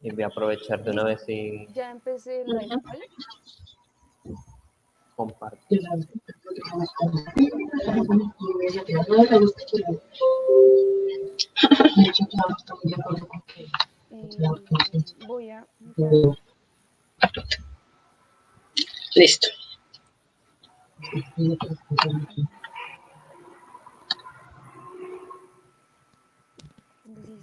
Y voy a aprovechar de una vez y Ya empecé el live, ¿vale? comparto. Voy a entrar. Listo. Listo.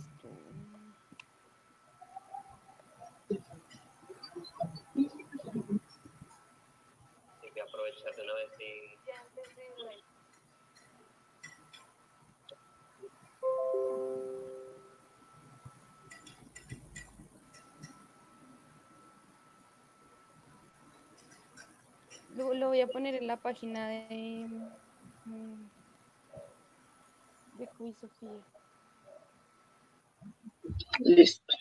Y voy a aprovechar de una vez y... Ya empecé el live. Lo voy a poner en la página de Quiz Sofía. Listo.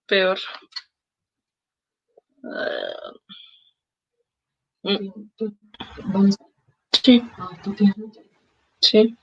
Peor. Sí. Sí.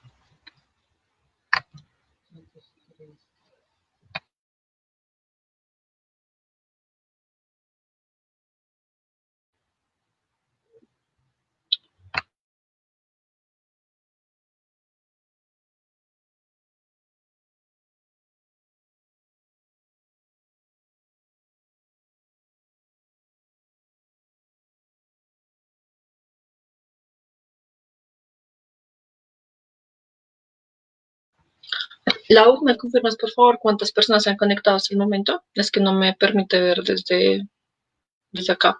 Lau, ¿me confirmas por favor cuántas personas se han conectado hasta el momento? Es que no me permite ver desde acá.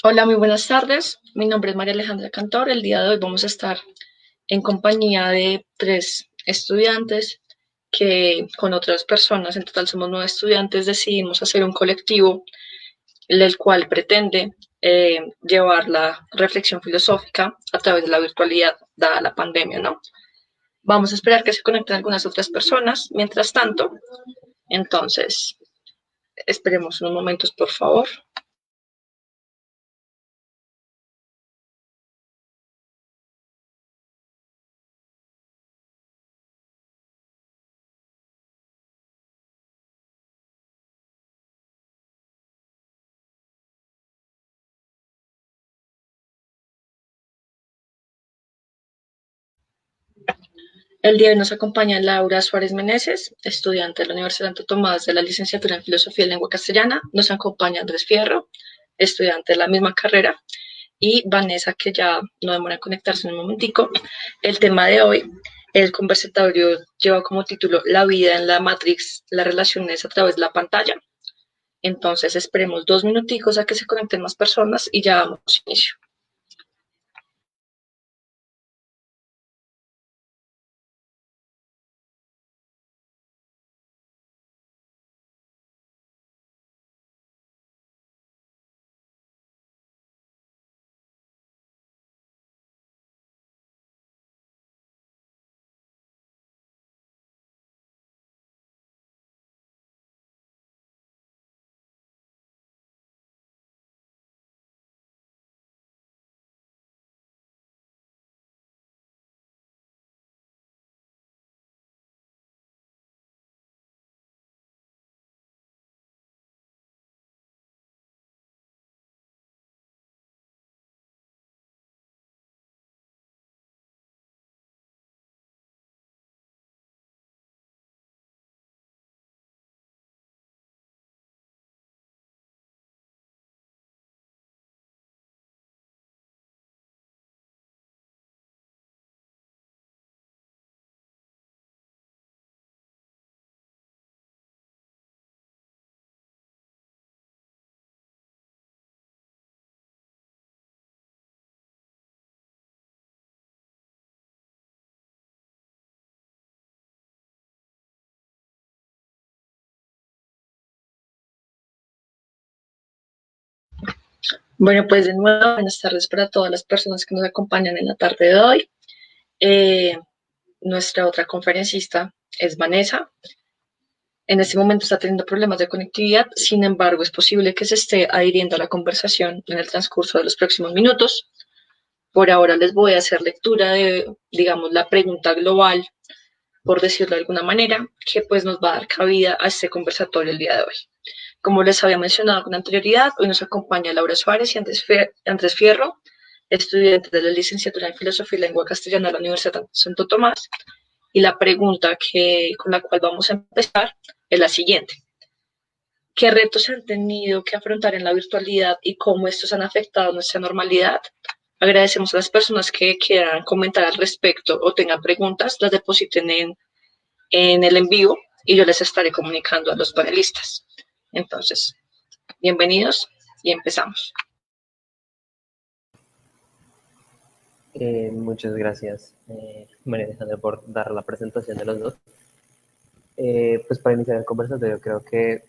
Hola, muy buenas tardes. Mi nombre es María Alejandra Cantor. El día de hoy vamos a estar en compañía de 3 estudiantes que con otras personas, en total somos 9 estudiantes, decidimos hacer un colectivo el cual pretende llevar la reflexión filosófica a través de la virtualidad, dada la pandemia, ¿no? Vamos a esperar que se conecten algunas otras personas. Mientras tanto, entonces, esperemos unos momentos, por favor. El día de hoy nos acompaña Laura Suárez Meneses, estudiante de la Universidad Santo Tomás de la licenciatura en Filosofía y Lengua Castellana. Nos acompaña Andrés Fierro, estudiante de la misma carrera, y Vanessa, que ya no demora en conectarse en un momentico. El tema de hoy, el conversatorio lleva como título La vida en la Matrix, las relaciones a través de la pantalla. Entonces esperemos 2 minuticos a que se conecten más personas y ya damos inicio. Bueno, pues de nuevo, buenas tardes para todas las personas que nos acompañan en la tarde de hoy. Nuestra otra conferencista es Vanessa. En este momento está teniendo problemas de conectividad, sin embargo, es posible que se esté adhiriendo a la conversación en el transcurso de los próximos minutos. Por ahora les voy a hacer lectura de, digamos, la pregunta global, por decirlo de alguna manera, que pues nos va a dar cabida a este conversatorio el día de hoy. Como les había mencionado con anterioridad, hoy nos acompaña Laura Suárez y Andrés Fierro, estudiantes de la licenciatura en Filosofía y Lengua Castellana de la Universidad de Santo Tomás. Y la pregunta con la cual vamos a empezar es la siguiente. ¿Qué retos han tenido que afrontar en la virtualidad y cómo estos han afectado nuestra normalidad? Agradecemos a las personas que quieran comentar al respecto o tengan preguntas, las depositen en el en vivo y yo les estaré comunicando a los panelistas. Entonces, bienvenidos y empezamos. Muchas gracias, María Alejandra, por dar la presentación de los dos. Pues para iniciar el conversatorio, creo que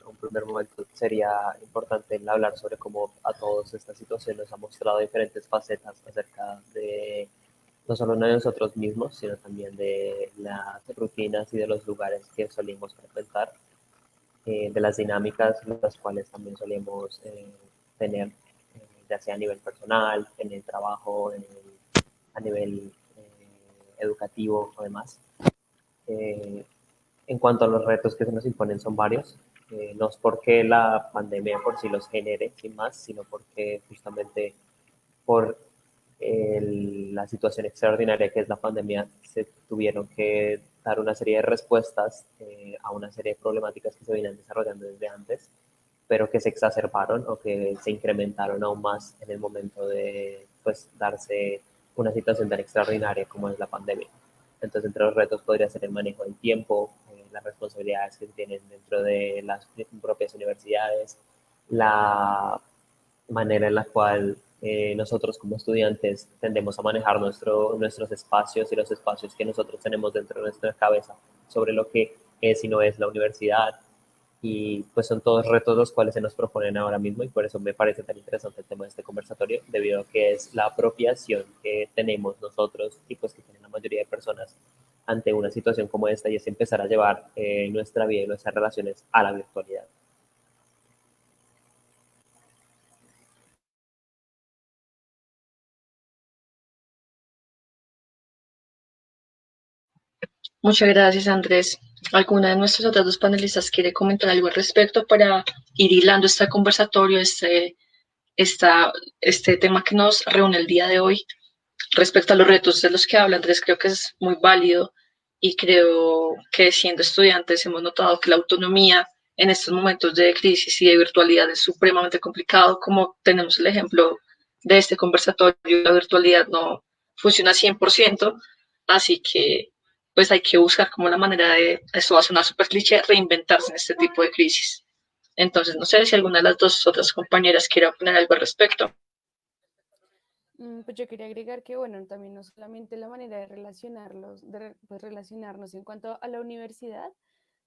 un primer momento sería importante hablar sobre cómo a todos esta situación nos ha mostrado diferentes facetas acerca de no solo de nosotros mismos, sino también de las rutinas y de los lugares que solíamos frecuentar, de las dinámicas las cuales también solíamos tener, ya sea a nivel personal, en el trabajo, a nivel educativo o demás. En cuanto a los retos que se nos imponen son varios, no es porque la pandemia por sí los genere, sin más, sino porque justamente por la situación extraordinaria que es la pandemia, se tuvieron que dar una serie de respuestas a una serie de problemáticas que se venían desarrollando desde antes, pero que se exacerbaron o que se incrementaron aún más en el momento de pues, darse una situación tan extraordinaria como es la pandemia. Entonces, entre los retos podría ser el manejo del tiempo, las responsabilidades que tienen dentro de las propias universidades, la manera en la cual nosotros como estudiantes tendemos a manejar nuestros espacios y los espacios que nosotros tenemos dentro de nuestra cabeza sobre lo que es y no es la universidad. Y pues son todos retos los cuales se nos proponen ahora mismo y por eso me parece tan interesante el tema de este conversatorio, debido a que es la apropiación que tenemos nosotros y pues que tienen la mayoría de personas ante una situación como esta, y es empezar a llevar nuestra vida y nuestras relaciones a la virtualidad. Muchas gracias, Andrés. ¿Alguna de nuestros otros dos panelistas quiere comentar algo al respecto para ir hilando este conversatorio, este tema que nos reúne el día de hoy? Respecto a los retos de los que habla Andrés, creo que es muy válido y creo que siendo estudiantes hemos notado que la autonomía en estos momentos de crisis y de virtualidad es supremamente complicado, como tenemos el ejemplo de este conversatorio, la virtualidad no funciona 100%, así que pues hay que buscar como la manera de, esto va a sonar súper cliché, reinventarse en este tipo de crisis. Entonces, no sé si alguna de las dos otras compañeras quiere opinar algo al respecto. Pues yo quería agregar que, bueno, también no solamente la manera de relacionarlos, pues relacionarnos en cuanto a la universidad,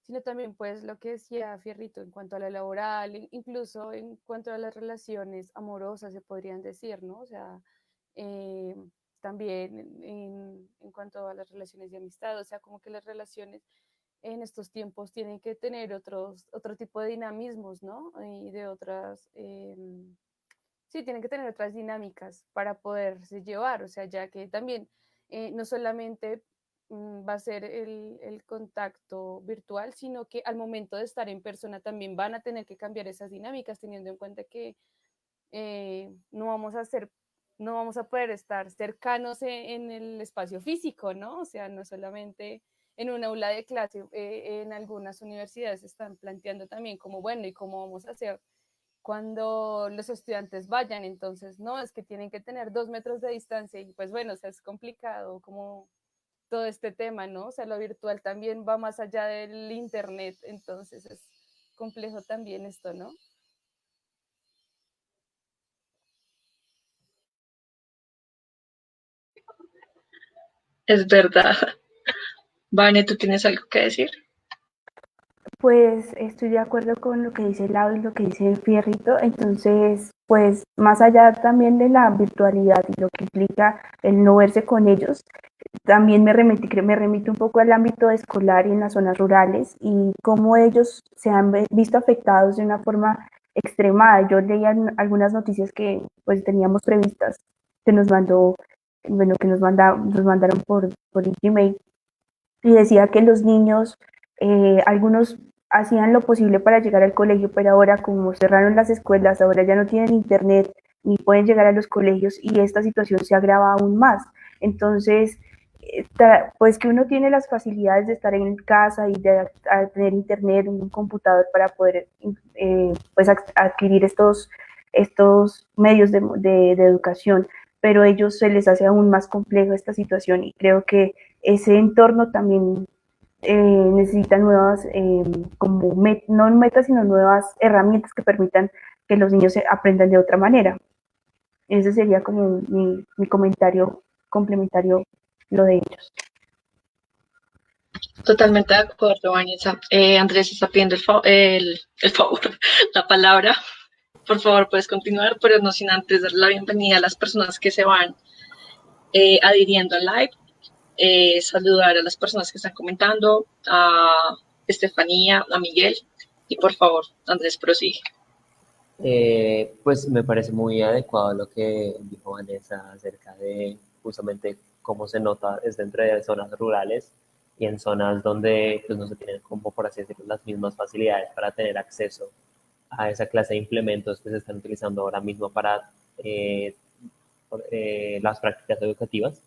sino también pues lo que decía Fierrito en cuanto a la laboral, incluso en cuanto a las relaciones amorosas, se podrían decir, ¿no? O sea, eh, también en cuanto a las relaciones de amistad, o sea, como que las relaciones en estos tiempos tienen que tener otro tipo de dinamismos, ¿no? Y de otras... sí, tienen que tener otras dinámicas para poderse llevar, o sea, ya que también no solamente va a ser el contacto virtual, sino que al momento de estar en persona también van a tener que cambiar esas dinámicas, teniendo en cuenta que no vamos a ser, no vamos a poder estar cercanos en el espacio físico, ¿no? O sea, no solamente en un aula de clase, en algunas universidades están planteando también como, bueno, ¿y cómo vamos a hacer cuando los estudiantes vayan? Entonces, no, es que tienen que tener 2 metros de distancia y pues bueno, o sea, es complicado como todo este tema, ¿no? O sea, lo virtual también va más allá del internet, entonces es complejo también esto, ¿no? Es verdad. Vane, ¿tú tienes algo que decir? Pues estoy de acuerdo con lo que dice Lau y lo que dice Fierrito. Entonces, pues más allá también de la virtualidad y lo que implica el no verse con ellos, también me remite un poco al ámbito escolar y en las zonas rurales y cómo ellos se han visto afectados de una forma extremada. Yo leía algunas noticias que pues teníamos previstas, que nos mandó, bueno, nos mandaron por Gmail, y decía que los niños, algunos hacían lo posible para llegar al colegio, pero ahora como cerraron las escuelas, ahora ya no tienen internet ni pueden llegar a los colegios y esta situación se agrava aún más. Entonces, pues que uno tiene las facilidades de estar en casa y de tener internet, un computador para poder pues adquirir estos medios de educación, pero a ellos se les hace aún más complejo esta situación y creo que ese entorno también necesita nuevas, no metas, sino nuevas herramientas que permitan que los niños aprendan de otra manera. Ese sería como mi comentario complementario, lo de ellos. Totalmente de acuerdo, Vanessa. Andrés está pidiendo el favor, la palabra. Por favor, puedes continuar, pero no sin antes dar la bienvenida a las personas que se van adhiriendo al live. Saludar a las personas que están comentando, a Estefanía, a Miguel, y por favor, Andrés, prosigue. Pues me parece muy adecuado lo que dijo Vanessa acerca de justamente cómo se nota es dentro de zonas rurales y en zonas donde pues, no se tienen como, por así decirlo, las mismas facilidades para tener acceso a esa clase de implementos que se están utilizando ahora mismo para las prácticas educativas.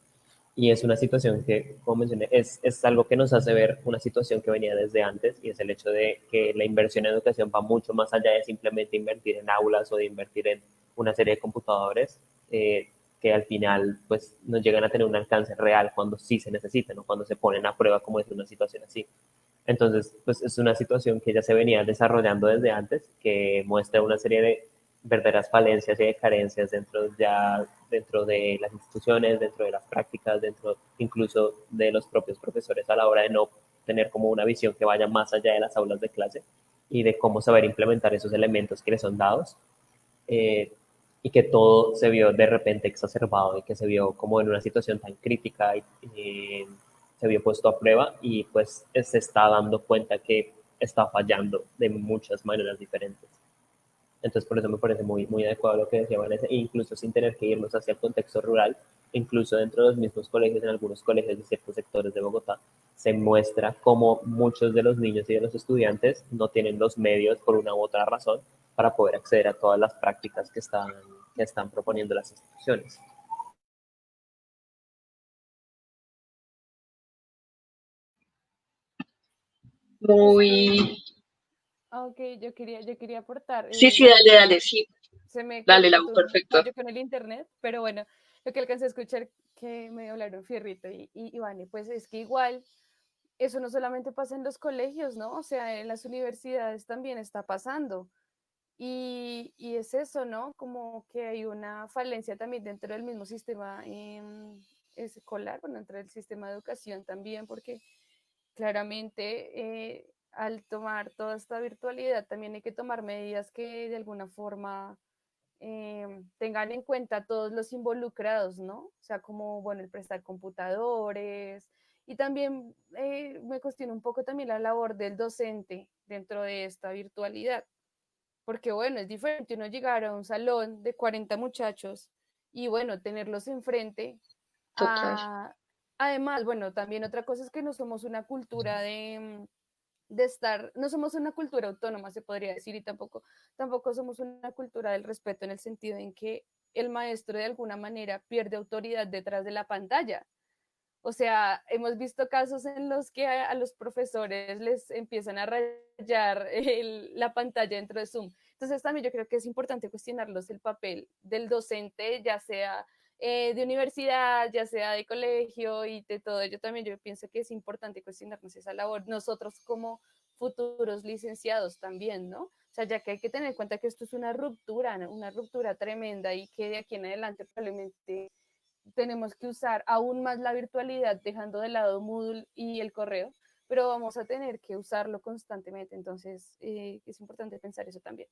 Y es una situación que, como mencioné, es algo que nos hace ver una situación que venía desde antes y es el hecho de que la inversión en educación va mucho más allá de simplemente invertir en aulas o de invertir en una serie de computadores que al final pues no llegan a tener un alcance real cuando sí se necesitan o cuando se ponen a prueba como es una situación así. Entonces, pues es una situación que ya se venía desarrollando desde antes, que muestra una serie de verdaderas falencias y de carencias dentro de las instituciones, dentro de las prácticas, dentro incluso de los propios profesores a la hora de no tener como una visión que vaya más allá de las aulas de clase y de cómo saber implementar esos elementos que les son dados. Y que todo se vio de repente exacerbado y que se vio como en una situación tan crítica y se vio puesto a prueba y pues se está dando cuenta que está fallando de muchas maneras diferentes. Entonces, por eso me parece muy adecuado lo que decía Vanessa, e incluso sin tener que irnos hacia el contexto rural, incluso dentro de los mismos colegios, en algunos colegios de ciertos sectores de Bogotá, se muestra cómo muchos de los niños y de los estudiantes no tienen los medios, por una u otra razón, para poder acceder a todas las prácticas que están proponiendo las instituciones. Muy... Ok, yo quería aportar. Sí, sí, dale, sí. Se me Dale, Lau, tuvo un perfecto. fallo con el internet, pero bueno, lo que alcancé a escuchar que me hablaron Fierrito y Vane, pues es que igual eso no solamente pasa en los colegios, ¿no? O sea, en las universidades también está pasando. Y es eso, ¿no? Como que hay una falencia también dentro del mismo sistema escolar, bueno, dentro del sistema de educación también, porque claramente al tomar toda esta virtualidad también hay que tomar medidas que de alguna forma tengan en cuenta a todos los involucrados, ¿no? O sea, como, bueno, el prestar computadores y también me cuestiona un poco también la labor del docente dentro de esta virtualidad, porque bueno, es diferente uno llegar a un salón de 40 muchachos y bueno, tenerlos enfrente. Total. Además, bueno, también otra cosa es que no somos una cultura de estar, no somos una cultura autónoma, se podría decir, y tampoco somos una cultura del respeto en el sentido en que el maestro de alguna manera pierde autoridad detrás de la pantalla. O sea, hemos visto casos en los que a los profesores les empiezan a rayar la pantalla dentro de Zoom. Entonces también yo creo que es importante cuestionarlos el papel del docente, ya sea de universidad, ya sea de colegio y de todo ello también yo pienso que es importante cuestionarnos esa labor. Nosotros como futuros licenciados también, ¿no? O sea, ya que hay que tener en cuenta que esto es una ruptura tremenda y que de aquí en adelante probablemente tenemos que usar aún más la virtualidad, dejando de lado Moodle y el correo, pero vamos a tener que usarlo constantemente, entonces es importante pensar eso también.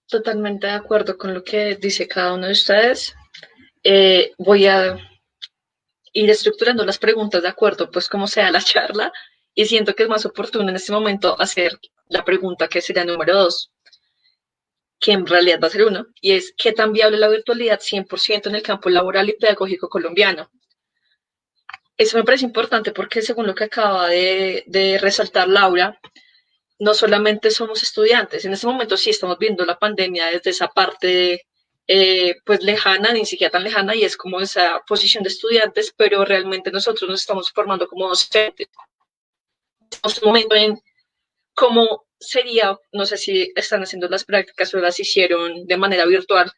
Totalmente de acuerdo con lo que dice cada uno de ustedes. Voy a ir estructurando las preguntas de acuerdo, pues, como sea la charla, y siento que es más oportuno en este momento hacer la pregunta que sería número 2, que en realidad va a ser uno, y es, ¿qué tan viable la virtualidad 100% en el campo laboral y pedagógico colombiano? Eso me parece importante porque según lo que acaba de resaltar Laura, no solamente somos estudiantes, en este momento sí estamos viendo la pandemia desde esa parte pues lejana, ni siquiera tan lejana, y es como esa posición de estudiantes, pero realmente nosotros nos estamos formando como docentes. Estamos en un momento en cómo sería, no sé si están haciendo las prácticas o las hicieron de manera virtual,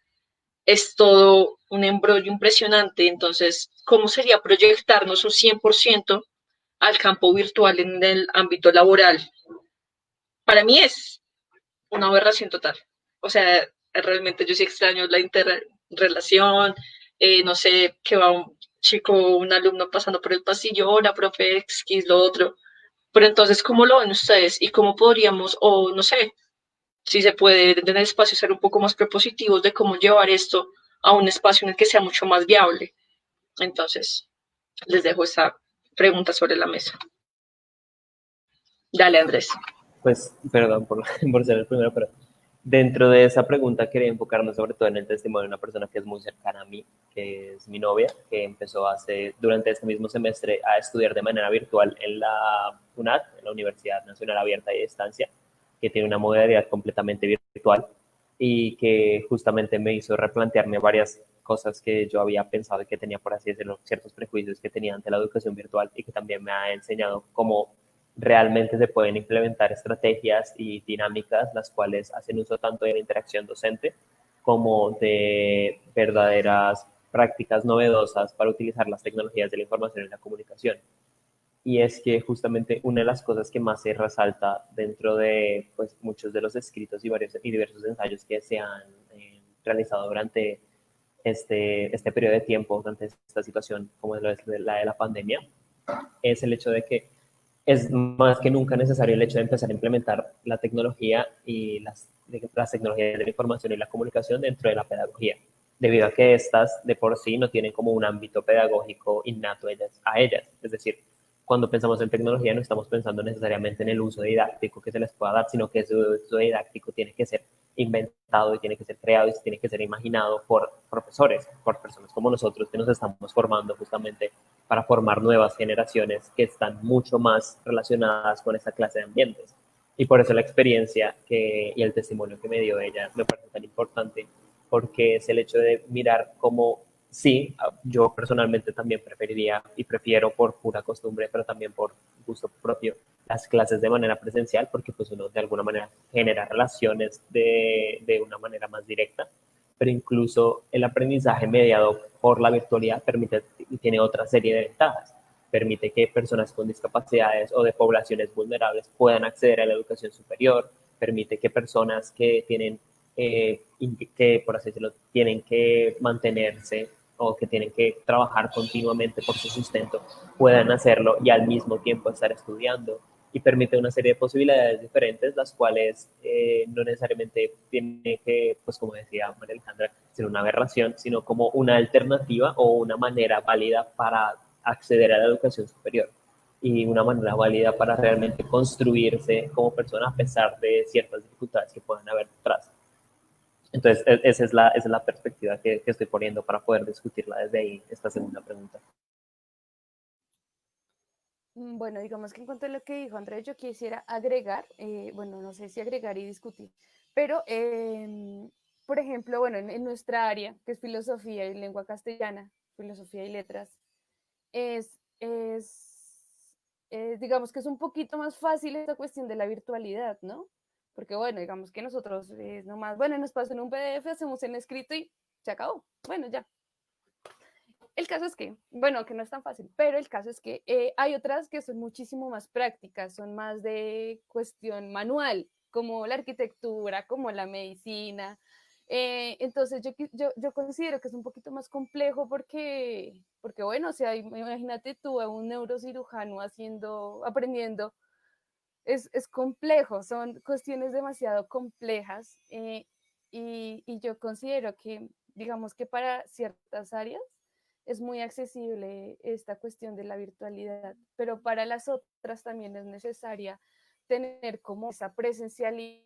es todo un embrollo impresionante, entonces, ¿cómo sería proyectarnos un 100% al campo virtual en el ámbito laboral? Para mí es una aberración total. O sea, realmente yo sí extraño la interrelación, no sé, que va un chico, un alumno pasando por el pasillo, hola, profe, X, lo otro. Pero entonces, ¿cómo lo ven ustedes? ¿Y cómo podríamos, o no sé, si se puede tener espacio, ser un poco más propositivos de cómo llevar esto a un espacio en el que sea mucho más viable? Entonces, les dejo esa pregunta sobre la mesa. Dale, Andrés. Pues, perdón por, por ser el primero, pero dentro de esa pregunta quería enfocarme sobre todo en el testimonio de una persona que es muy cercana a mí, que es mi novia, que empezó durante este mismo semestre a estudiar de manera virtual en la UNAD, en la Universidad Nacional Abierta y a Distancia, que tiene una modalidad completamente virtual y que justamente me hizo replantearme varias cosas que yo había pensado y que tenía, por así decirlo, ciertos prejuicios que tenía ante la educación virtual y que también me ha enseñado cómo realmente se pueden implementar estrategias y dinámicas las cuales hacen uso tanto de la interacción docente como de verdaderas prácticas novedosas para utilizar las tecnologías de la información y la comunicación. Y es que justamente una de las cosas que más se resalta dentro de pues, muchos de los escritos y diversos ensayos que se han realizado durante este periodo de tiempo, durante esta situación como es la de la pandemia, es el hecho de que es más que nunca necesario el hecho de empezar a implementar la tecnología y las tecnologías de la información y la comunicación dentro de la pedagogía, debido a que estas de por sí no tienen como un ámbito pedagógico innato a ellas. Es decir, cuando pensamos en tecnología no estamos pensando necesariamente en el uso didáctico que se les pueda dar, sino que ese uso didáctico tiene que ser inventado y tiene que ser creado y tiene que ser imaginado por profesores, por personas como nosotros que nos estamos formando justamente para formar nuevas generaciones que están mucho más relacionadas con esa clase de ambientes. Y por eso la experiencia y el testimonio que me dio ella me parece tan importante, porque es el hecho de mirar cómo, sí, yo personalmente también preferiría y prefiero por pura costumbre, pero también por gusto propio, las clases de manera presencial, porque pues uno de alguna manera genera relaciones de una manera más directa, pero incluso el aprendizaje mediado por la virtualidad permite y tiene otra serie de ventajas. Permite que personas con discapacidades o de poblaciones vulnerables puedan acceder a la educación superior, permite que personas que tienen, que por así decirlo, tienen que mantenerse o que tienen que trabajar continuamente por su sustento, puedan hacerlo y al mismo tiempo estar estudiando, y permite una serie de posibilidades diferentes, las cuales no necesariamente tiene que, pues como decía María Alejandra, ser una aberración, sino como una alternativa o una manera válida para acceder a la educación superior y una manera válida para realmente construirse como persona a pesar de ciertas dificultades que puedan haber detrás. Entonces, esa es la perspectiva que estoy poniendo para poder discutirla desde ahí, esta segunda pregunta. Bueno, digamos que en cuanto a lo que dijo Andrés, yo quisiera agregar, bueno, no sé si agregar y discutir, pero, por ejemplo, bueno, en nuestra área, que es filosofía y lengua castellana, filosofía y letras, es, es, digamos que es un poquito más fácil esta cuestión de la virtualidad, ¿no? Porque, bueno, digamos que nosotros nomás, bueno, nos pasan un PDF, hacemos el escrito y se acabó. Bueno, ya, el caso es que, bueno, que no es tan fácil, pero el caso es que hay otras que son muchísimo más prácticas, son más de cuestión manual, como la arquitectura, como la medicina. Entonces yo considero que es un poquito más complejo porque bueno, o sea, imagínate tú a un neurocirujano aprendiendo, es complejo, son cuestiones demasiado complejas y yo considero que, digamos que para ciertas áreas es muy accesible esta cuestión de la virtualidad, pero para las otras también es necesaria tener como esa presencialidad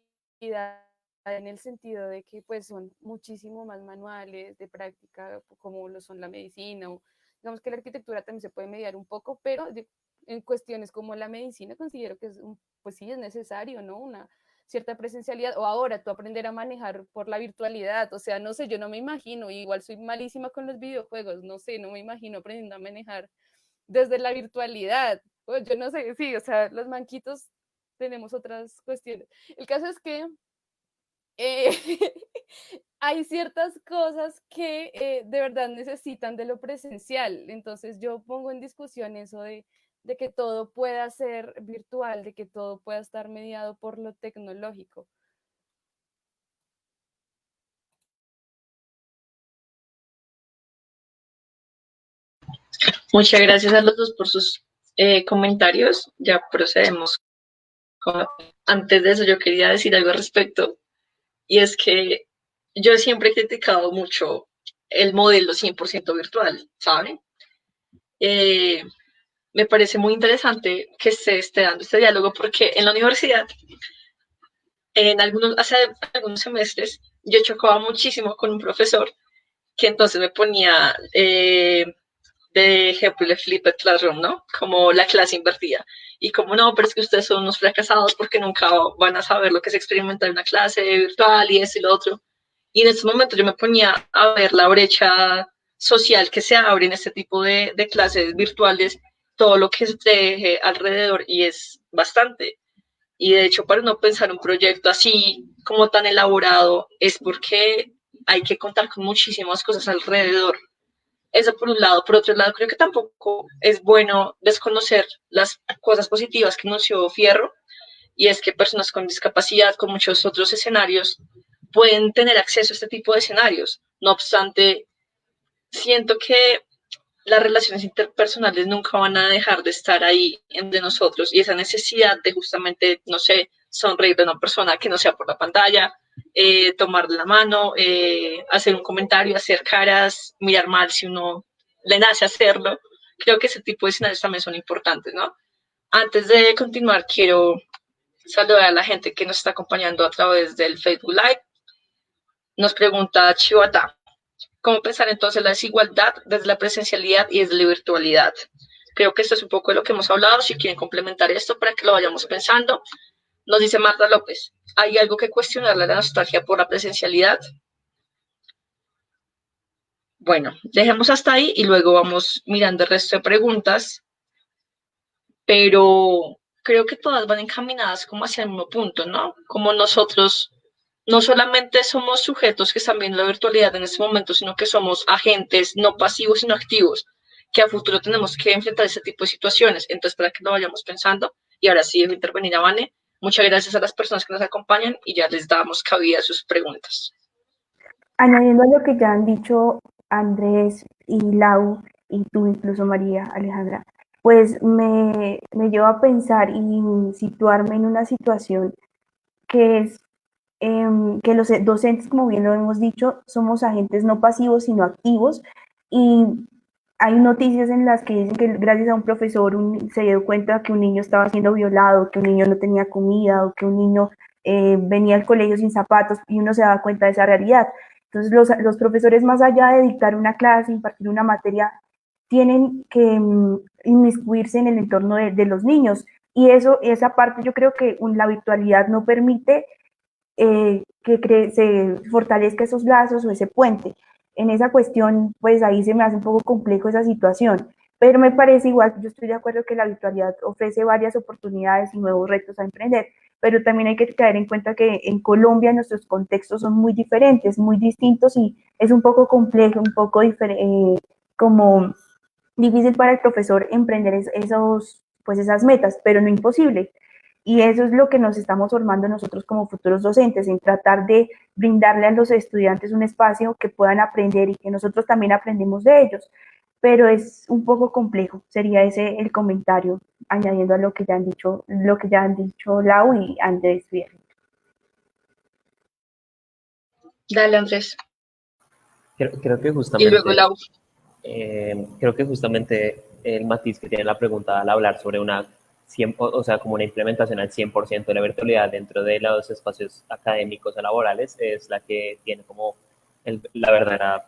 en el sentido de que pues son muchísimo más manuales de práctica, como lo son la medicina, o digamos que la arquitectura también se puede mediar un poco, pero en cuestiones como la medicina considero que pues sí es necesario, ¿no? Una cierta presencialidad, o ahora tú aprender a manejar por la virtualidad, o sea, no sé, yo no me imagino, igual soy malísima con los videojuegos, no sé, no me imagino aprendiendo a manejar desde la virtualidad, pues yo no sé, sí, o sea, los manquitos tenemos otras cuestiones. El caso es que eh, hay ciertas cosas que de verdad necesitan de lo presencial. Entonces yo pongo en discusión eso de que todo pueda ser virtual, de que todo pueda estar mediado por lo tecnológico. Muchas gracias a los dos por sus comentarios. Ya procedemos. Antes de eso, yo quería decir algo al respecto, y es que yo siempre he criticado mucho el modelo 100% virtual, ¿saben? Me parece muy interesante que se esté dando este diálogo porque en la universidad, hace algunos semestres, yo chocaba muchísimo con un profesor que entonces me ponía de ejemplo el Flipped Classroom, ¿no? Como la clase invertida. Y como no, pero es que ustedes son unos fracasados porque nunca van a saber lo que es experimentar una clase virtual y esto y lo otro. Y en estos momentos yo me ponía a ver la brecha social que se abre en este tipo de clases virtuales, todo lo que se teje alrededor, y es bastante. Y de hecho, para no pensar un proyecto así como tan elaborado, es porque hay que contar con muchísimas cosas alrededor. Eso por un lado. Por otro lado, creo que tampoco es bueno desconocer las cosas positivas que anunció Fierro, y es que personas con discapacidad, con muchos otros escenarios, pueden tener acceso a este tipo de escenarios. No obstante, siento que las relaciones interpersonales nunca van a dejar de estar ahí de nosotros, y esa necesidad de justamente, no sé, sonreír de una persona que no sea por la pantalla, tomarle la mano, hacer un comentario, hacer caras, mirar mal si uno le nace hacerlo. Creo que ese tipo de escenarios también son importantes, ¿no? Antes de continuar, quiero saludar a la gente que nos está acompañando a través del Facebook Live. Nos pregunta Chihuahua, ¿cómo pensar entonces la desigualdad desde la presencialidad y desde la virtualidad? Creo que esto es un poco de lo que hemos hablado. Si quieren complementar esto para que lo vayamos pensando. Nos dice Marta López, ¿hay algo que cuestionarle a la nostalgia por la presencialidad? Bueno, dejemos hasta ahí y luego vamos mirando el resto de preguntas, pero creo que todas van encaminadas como hacia el mismo punto, ¿no? Como nosotros no solamente somos sujetos que están viendo la virtualidad en este momento, sino que somos agentes no pasivos, sino activos, que a futuro tenemos que enfrentar ese tipo de situaciones. Entonces, para que lo vayamos pensando, y ahora sí dejo intervenir a Vane. Muchas gracias a las personas que nos acompañan y ya les damos cabida a sus preguntas. Añadiendo a lo que ya han dicho Andrés y Lau, y tú incluso María Alejandra, pues me lleva a pensar y situarme en una situación que es que los docentes, como bien lo hemos dicho, somos agentes no pasivos, sino activos, y hay noticias en las que dicen que gracias a un profesor se dio cuenta que un niño estaba siendo violado, que un niño no tenía comida, o que un niño venía al colegio sin zapatos, y uno se da cuenta de esa realidad. Entonces los profesores, más allá de dictar una clase, impartir una materia, tienen que inmiscuirse en el entorno de los niños, y esa parte yo creo que la virtualidad no permite que se fortalezca esos lazos o ese puente. En esa cuestión, pues ahí se me hace un poco complejo esa situación, pero me parece igual, yo estoy de acuerdo que la virtualidad ofrece varias oportunidades y nuevos retos a emprender, pero también hay que tener en cuenta que en Colombia nuestros contextos son muy diferentes, muy distintos, y es un poco complejo, un poco como difícil para el profesor emprender esas metas, pero no imposible. Y eso es lo que nos estamos formando nosotros como futuros docentes, en tratar de brindarle a los estudiantes un espacio que puedan aprender y que nosotros también aprendemos de ellos. pero es un poco complejo. Sería ese el comentario, añadiendo a lo que ya han dicho Lau y Andrés Fierro. Dale, Andrés. Creo que Y luego justamente, Lau. creo que justamente el matiz que tiene la pregunta al hablar sobre una 100, o sea, como una implementación al 100% de la virtualidad dentro de los espacios académicos o laborales es la que tiene como la verdadera,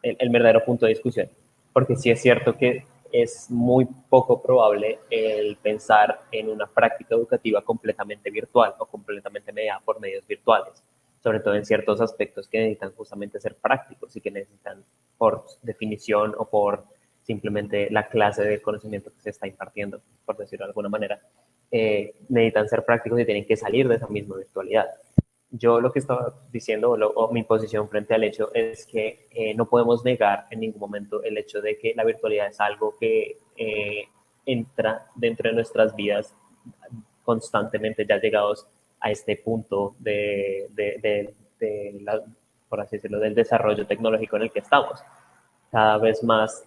el verdadero punto de discusión. Porque sí es cierto que es muy poco probable el pensar en una práctica educativa completamente virtual o completamente mediada por medios virtuales, sobre todo en ciertos aspectos que necesitan justamente ser prácticos y que necesitan por definición o por simplemente la clase de conocimiento que se está impartiendo, por decirlo de alguna manera, necesitan ser prácticos y tienen que salir de esa misma virtualidad. Yo lo que estaba diciendo, o mi posición frente al hecho, es que no podemos negar en ningún momento el hecho de que la virtualidad es algo que entra dentro de nuestras vidas constantemente, ya llegados a este punto por así decirlo, del desarrollo tecnológico en el que estamos. Cada vez más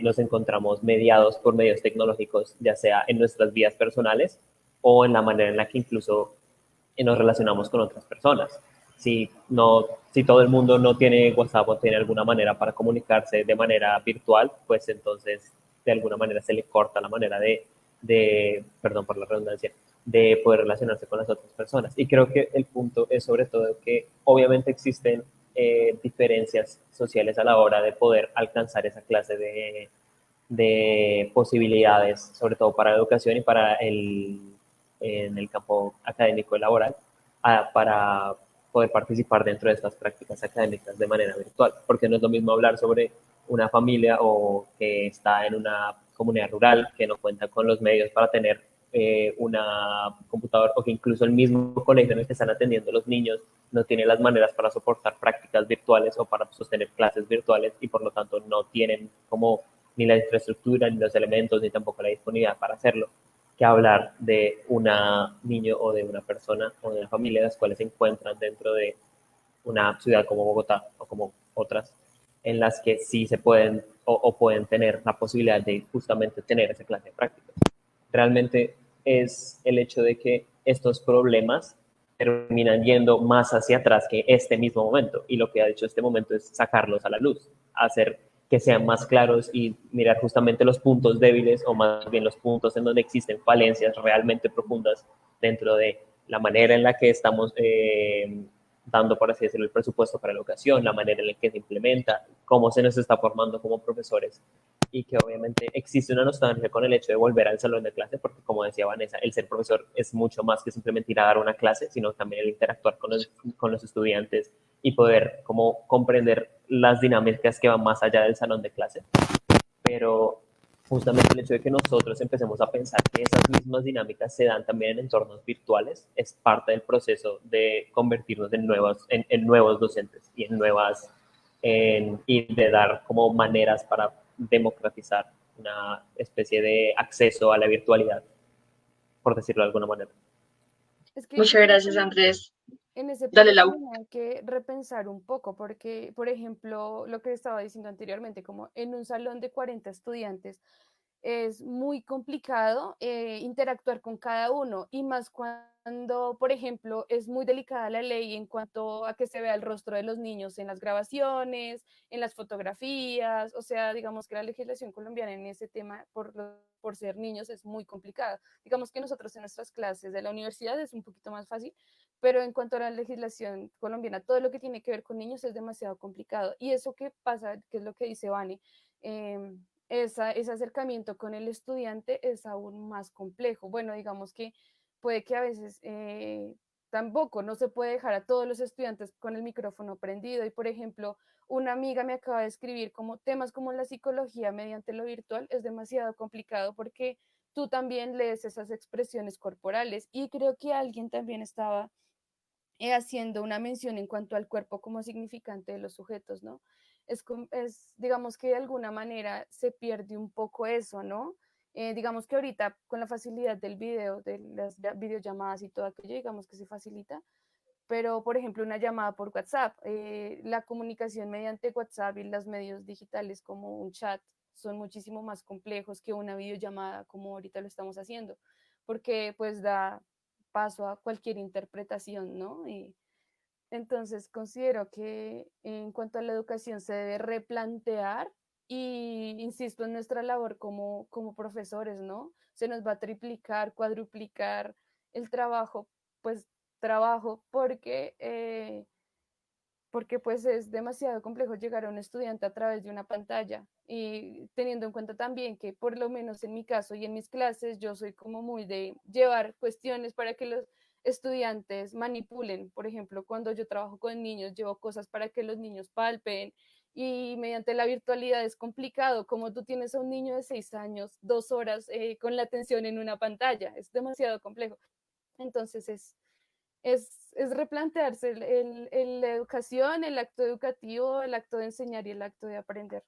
nos encontramos mediados por medios tecnológicos, ya sea en nuestras vidas personales o en la manera en la que incluso nos relacionamos con otras personas. Si, no, si todo el mundo no tiene WhatsApp o tiene alguna manera para comunicarse de manera virtual, pues entonces de alguna manera se le corta la manera perdón por la redundancia, de poder relacionarse con las otras personas. Y creo que el punto es sobre todo que obviamente existen diferencias sociales a la hora de poder alcanzar esa clase de posibilidades, sobre todo para la educación y para en el campo académico y laboral, para poder participar dentro de estas prácticas académicas de manera virtual, porque no es lo mismo hablar sobre una familia o que está en una comunidad rural que no cuenta con los medios para tener una computadora, o que incluso el mismo colegio en el que están atendiendo los niños no tiene las maneras para soportar prácticas virtuales o para sostener clases virtuales y por lo tanto no tienen como ni la infraestructura, ni los elementos, ni tampoco la disponibilidad para hacerlo, que hablar de un niño o de una persona o de una familia, las cuales se encuentran dentro de una ciudad como Bogotá o como otras, en las que sí se pueden o pueden tener la posibilidad de justamente tener esa clase de prácticas. Realmente es el hecho de que estos problemas terminan yendo más hacia atrás que este mismo momento, y lo que ha hecho este momento es sacarlos a la luz, hacer que sean más claros y mirar justamente los puntos débiles o más bien los puntos en donde existen falencias realmente profundas dentro de la manera en la que estamos dando, por así decirlo, el presupuesto para la educación, la manera en la que se implementa, cómo se nos está formando como profesores, y que obviamente existe una nostalgia con el hecho de volver al salón de clase, porque como decía Vanessa, el ser profesor es mucho más que simplemente ir a dar una clase, sino también el interactuar con los estudiantes y poder como comprender las dinámicas que van más allá del salón de clase. Pero justamente el hecho de que nosotros empecemos a pensar que esas mismas dinámicas se dan también en entornos virtuales es parte del proceso de convertirnos en nuevos docentes y y de dar como maneras para democratizar una especie de acceso a la virtualidad, por decirlo de alguna manera. Es que yo Muchas creo gracias, que Andrés. en ese Dale, punto Lau. también hay que repensar un poco, porque, por ejemplo, lo que estaba diciendo anteriormente, como en un salón de 40 estudiantes, es muy complicado interactuar con cada uno, y más cuando, por ejemplo, es muy delicada la ley en cuanto a que se vea el rostro de los niños en las grabaciones, en las fotografías. O sea, digamos que la legislación colombiana en ese tema, por ser niños, es muy complicada. Digamos que nosotros en nuestras clases de la universidad es un poquito más fácil, pero en cuanto a la legislación colombiana, todo lo que tiene que ver con niños es demasiado complicado. Y eso que pasa, que es lo que dice Vane, ese acercamiento con el estudiante es aún más complejo. Bueno, digamos que puede que a veces tampoco no se puede dejar a todos los estudiantes con el micrófono prendido. Y por ejemplo, una amiga me acaba de escribir como temas como la psicología mediante lo virtual es demasiado complicado, porque tú también lees esas expresiones corporales, y creo que alguien también estaba haciendo una mención en cuanto al cuerpo como significante de los sujetos, ¿no? Digamos que de alguna manera se pierde un poco eso, ¿no? Digamos que ahorita con la facilidad del video, de las videollamadas y todo aquello, digamos que se facilita, pero por ejemplo una llamada por WhatsApp, la comunicación mediante WhatsApp y los medios digitales como un chat son muchísimo más complejos que una videollamada como ahorita lo estamos haciendo, porque pues da paso a cualquier interpretación, ¿no? Y entonces considero que en cuanto a la educación se debe replantear y insisto en nuestra labor como profesores, ¿no? Se nos va a triplicar, cuadruplicar el trabajo, pues trabajo porque pues es demasiado complejo llegar a un estudiante a través de una pantalla y teniendo en cuenta también que por lo menos en mi caso y en mis clases yo soy como muy de llevar cuestiones para que los estudiantes manipulen. Por ejemplo, cuando yo trabajo con niños, llevo cosas para que los niños palpen y mediante la virtualidad es complicado, como tú tienes a un niño de 6 años, 2 horas con la atención en una pantalla, es demasiado complejo. Entonces es replantearse la educación, el acto educativo, el acto de enseñar y el acto de aprender.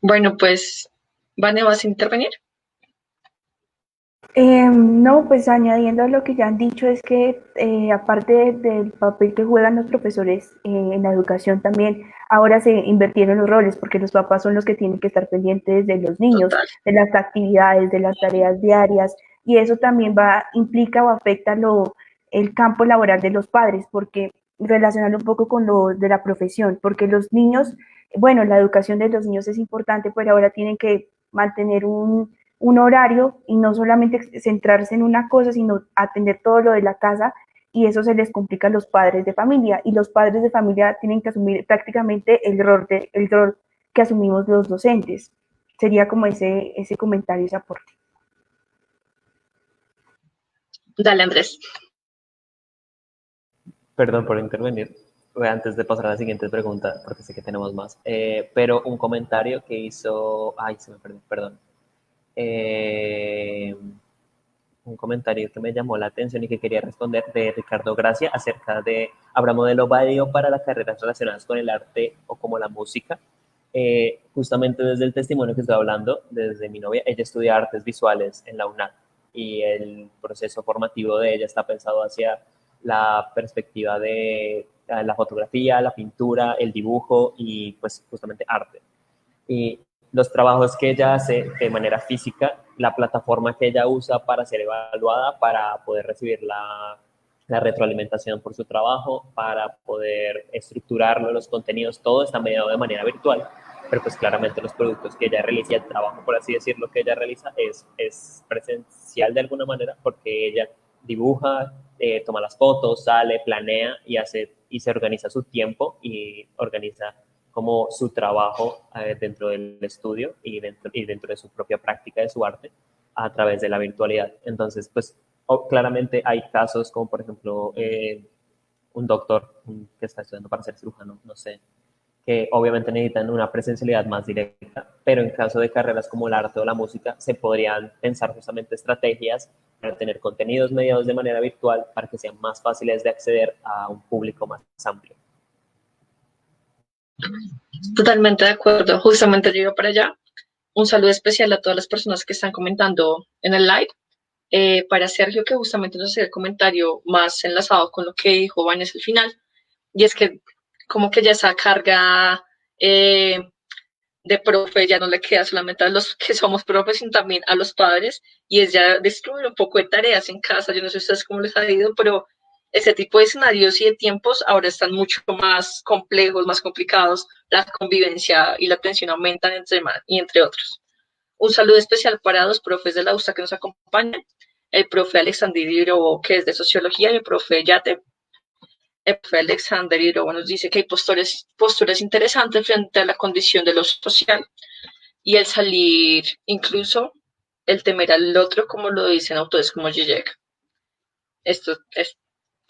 Bueno, pues, Vane, ¿vas a intervenir? No, pues añadiendo a lo que ya han dicho es que aparte del papel que juegan los profesores en la educación también, ahora se invirtieron los roles porque los papás son los que tienen que estar pendientes de los niños, Total. de las actividades, de las tareas diarias y eso también implica o afecta el campo laboral de los padres porque relacionarlo un poco con lo de la profesión, porque los niños, bueno, la educación de los niños es importante, pero ahora tienen que mantener un horario y no solamente centrarse en una cosa, sino atender todo lo de la casa y eso se les complica a los padres de familia y los padres de familia tienen que asumir prácticamente el rol que asumimos los docentes. Sería como ese comentario, ese aporte. Dale, Andrés. Perdón por intervenir. Antes de pasar a la siguiente pregunta, porque sé que tenemos más, pero un comentario que hizo, ay, se me perdió, perdón. Eh, un comentario que me llamó la atención y que quería responder de Ricardo Gracia acerca de habrá modelo válido para las carreras relacionadas con el arte o como la música. Justamente desde el testimonio que estoy hablando, desde mi novia, ella estudia artes visuales en la UNAM y el proceso formativo de ella está pensado hacia la perspectiva de la fotografía, la pintura, el dibujo y pues justamente arte. Y los trabajos que ella hace de manera física, la plataforma que ella usa para ser evaluada, para poder recibir la retroalimentación por su trabajo, para poder estructurarlo, los contenidos, todo está mediado de manera virtual. Pero pues claramente los productos que ella realiza y el trabajo, por así decirlo, que ella realiza es presencial de alguna manera porque ella dibuja, toma las fotos, sale, planea y se organiza su tiempo y organiza como su trabajo dentro del estudio y dentro de su propia práctica de su arte a través de la virtualidad. Entonces, pues claramente hay casos como, por ejemplo, un doctor que está estudiando para ser cirujano, no sé, que obviamente necesitan una presencialidad más directa, pero en caso de carreras como el arte o la música, se podrían pensar justamente estrategias para tener contenidos mediados de manera virtual para que sean más fáciles de acceder a un público más amplio. Totalmente de acuerdo. Justamente yo iba para allá. Un saludo especial a todas las personas que están comentando en el live. Para Sergio, que justamente nos hace el comentario más enlazado con lo que dijo Vanessa al final. Y es que como que ya esa carga de profe ya no le queda solamente a los que somos profes, sino también a los padres. Y es ya distribuir un poco de tareas en casa. Yo no sé a ustedes cómo les ha ido, pero ese tipo de escenarios y de tiempos ahora están mucho más complejos, más complicados. La convivencia y la atención aumentan entre otros. Un saludo especial para dos profes de la USA que nos acompañan. El profe Alexander Irobo, que es de Sociología, y el profe Yate. El profe Alexander Irobo nos dice que hay posturas interesantes frente a la condición de lo social y el salir, incluso el temer al otro, como lo dicen autores como Zizek. Esto es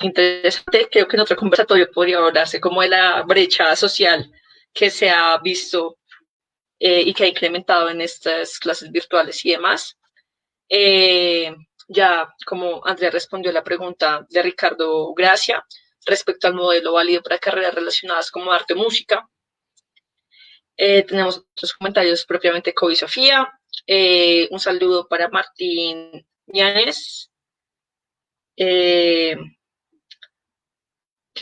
interesante. Creo que en otro conversatorio podría hablarse como de la brecha social que se ha visto y que ha incrementado en estas clases virtuales y demás. Ya como Andrea respondió la pregunta de Ricardo Gracia respecto al modelo válido para carreras relacionadas como arte o música. Tenemos otros comentarios propiamente de Kobe Sofía. Un saludo para Martín Ñanes. que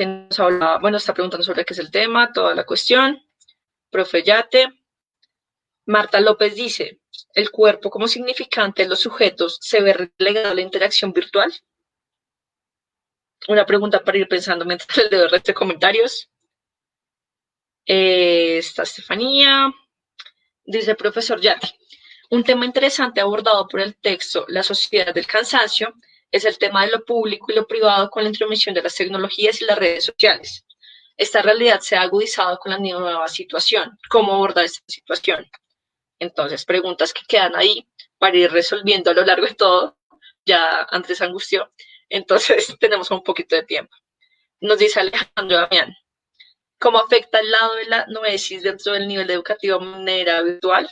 nos habla, bueno, está preguntando sobre qué es el tema, toda la cuestión. Profe Yate. Marta López dice, ¿el cuerpo como significante de los sujetos se ve relegado a la interacción virtual? Una pregunta para ir pensando mientras les leo el resto de comentarios. Está Estefanía. Dice el profesor Yate, un tema interesante abordado por el texto La sociedad del cansancio es el tema de lo público y lo privado con la intromisión de las tecnologías y las redes sociales. Esta realidad se ha agudizado con la nueva situación. ¿Cómo abordar esta situación? Entonces, preguntas que quedan ahí para ir resolviendo a lo largo de todo. Ya antes angustió. Entonces, tenemos un poquito de tiempo. Nos dice Alejandro Damián, ¿cómo afecta el lado de la noesis dentro del nivel educativo de manera virtual?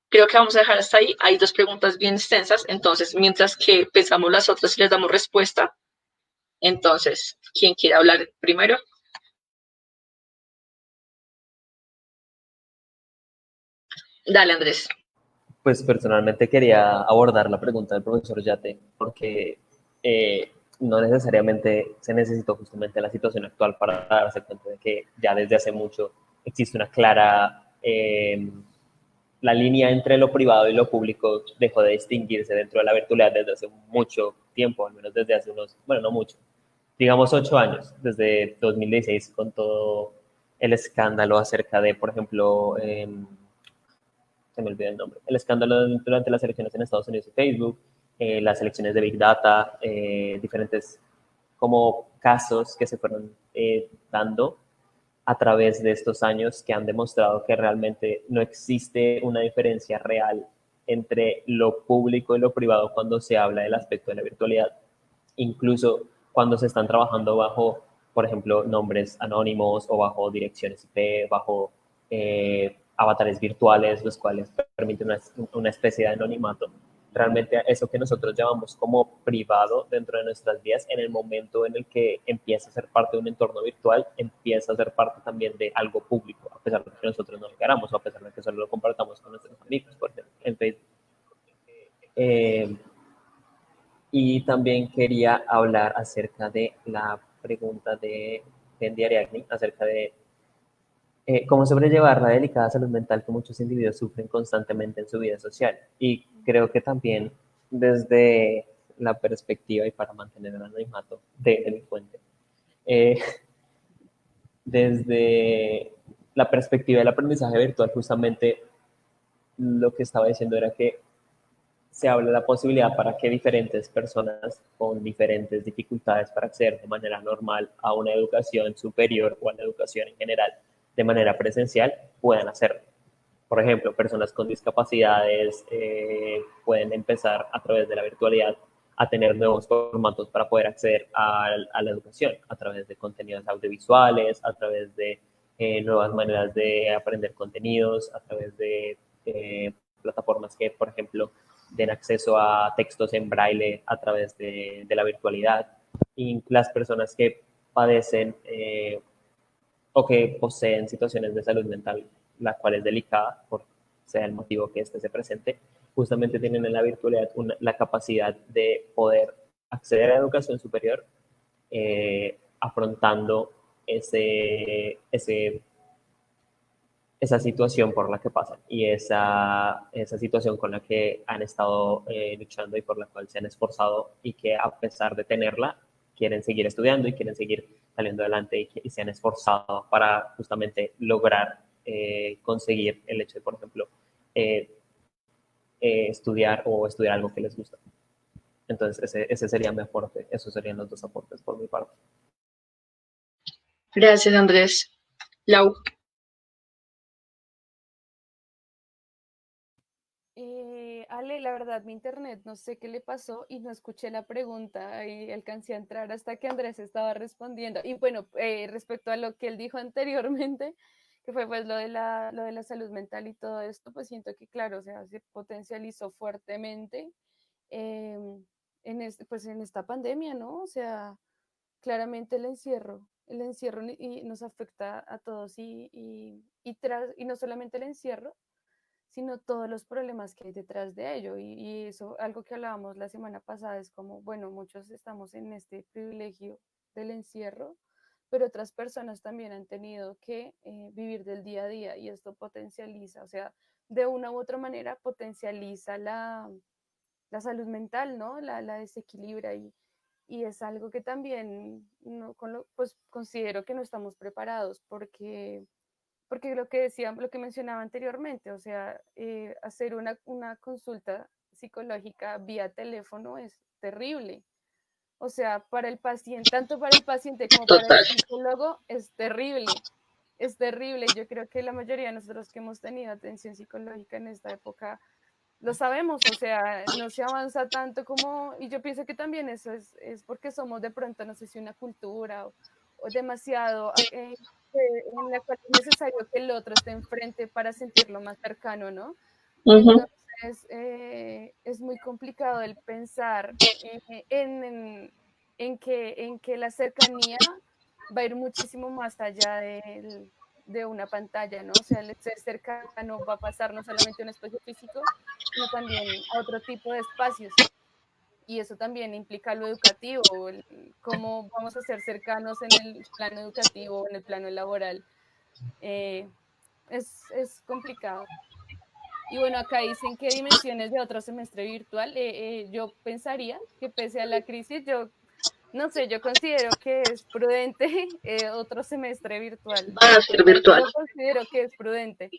Creo que vamos a dejar hasta ahí. Hay dos preguntas bien extensas. Entonces, mientras que pensamos las otras y les damos respuesta, entonces, ¿quién quiere hablar primero? Dale, Andrés. Pues personalmente quería abordar la pregunta del profesor Yate, porque no necesariamente se necesitó justamente la situación actual para darse cuenta de que ya desde hace mucho existe una clara, la línea entre lo privado y lo público dejó de distinguirse dentro de la virtualidad desde hace mucho tiempo, al menos desde hace unos, bueno, no mucho, digamos 8 años, desde 2016 con todo el escándalo acerca de, por ejemplo, se me olvidó el nombre, el escándalo durante las elecciones en Estados Unidos y Facebook, las elecciones de Big Data, diferentes como casos que se fueron dando a través de estos años que han demostrado que realmente no existe una diferencia real entre lo público y lo privado cuando se habla del aspecto de la virtualidad. Incluso cuando se están trabajando bajo, por ejemplo, nombres anónimos o bajo direcciones IP, bajo avatares virtuales, los cuales permiten una especie de anonimato. Realmente eso que nosotros llamamos como privado dentro de nuestras vidas, en el momento en el que empieza a ser parte de un entorno virtual, empieza a ser parte también de algo público, a pesar de que nosotros no lo queramos o a pesar de que solo lo compartamos con nuestros amigos, por ejemplo, en Facebook. Y también quería hablar acerca de la pregunta de Fendi Ariadne, acerca de cómo sobrellevar la delicada salud mental que muchos individuos sufren constantemente en su vida social. Y creo que también desde la perspectiva, y para mantener el anonimato de mi fuente, eh, desde la perspectiva del aprendizaje virtual, justamente lo que estaba diciendo era que se habla de la posibilidad para que diferentes personas con diferentes dificultades para acceder de manera normal a una educación superior o a la educación en general de manera presencial puedan hacerlo. Por ejemplo, personas con discapacidades pueden empezar a través de la virtualidad a tener nuevos formatos para poder acceder a la educación a través de contenidos audiovisuales, a través de nuevas maneras de aprender contenidos, a través de plataformas que, por ejemplo, den acceso a textos en braille a través de la virtualidad. Y las personas que padecen o que poseen situaciones de salud mental, la cual es delicada, por sea el motivo que éste se presente, justamente tienen en la virtualidad la capacidad de poder acceder a la educación superior afrontando esa situación por la que pasan y esa situación con la que han estado luchando y por la cual se han esforzado y que a pesar de tenerla, quieren seguir estudiando y quieren seguir saliendo adelante y se han esforzado para justamente lograr conseguir el hecho de, por ejemplo, estudiar o estudiar algo que les gusta. Entonces, ese sería mi aporte. Esos serían los dos aportes por mi parte. Gracias, Andrés. Lau. Ale, la verdad, mi internet, no sé qué le pasó y no escuché la pregunta y alcancé a entrar hasta que Andrés estaba respondiendo. Y bueno, respecto a lo que él dijo anteriormente, que fue pues lo de la salud mental y todo esto, pues siento que claro, o sea, se potencializó fuertemente pues en esta pandemia, ¿no? O sea, claramente el encierro y nos afecta a todos y no solamente el encierro, sino todos los problemas que hay detrás de ello. Y eso, algo que hablábamos la semana pasada, es como, bueno, muchos estamos en este privilegio del encierro, pero otras personas también han tenido que vivir del día a día y esto potencializa, o sea, de una u otra manera potencializa la salud mental, ¿no? La desequilibra y es algo que también no, pues considero que no estamos preparados porque lo que decía, lo que mencionaba anteriormente, o sea, hacer una consulta psicológica vía teléfono es terrible. O sea, para el paciente, tanto para el paciente como para el Total. psicólogo, es terrible. Es terrible. Yo creo que la mayoría de nosotros que hemos tenido atención psicológica en esta época lo sabemos, o sea, no se avanza tanto como, y yo pienso que también eso es porque somos de pronto, no sé si una cultura o demasiado en la cual es necesario que el otro esté enfrente para sentirlo más cercano, ¿no? Ujú. Entonces, es muy complicado el pensar en que la cercanía va a ir muchísimo más allá de una pantalla, ¿no? O sea, el ser cercano va a pasar no solamente a un espacio físico, sino también a otro tipo de espacios. Y eso también implica lo educativo, cómo vamos a ser cercanos en el plano educativo, en el plano laboral. Eh, es complicado. Y bueno, acá dicen qué dimensiones de otro semestre virtual. Yo pensaría que pese a la crisis, yo no sé, yo considero que es prudente otro semestre virtual. Van a O ser sea, virtual. yo considero que es prudente.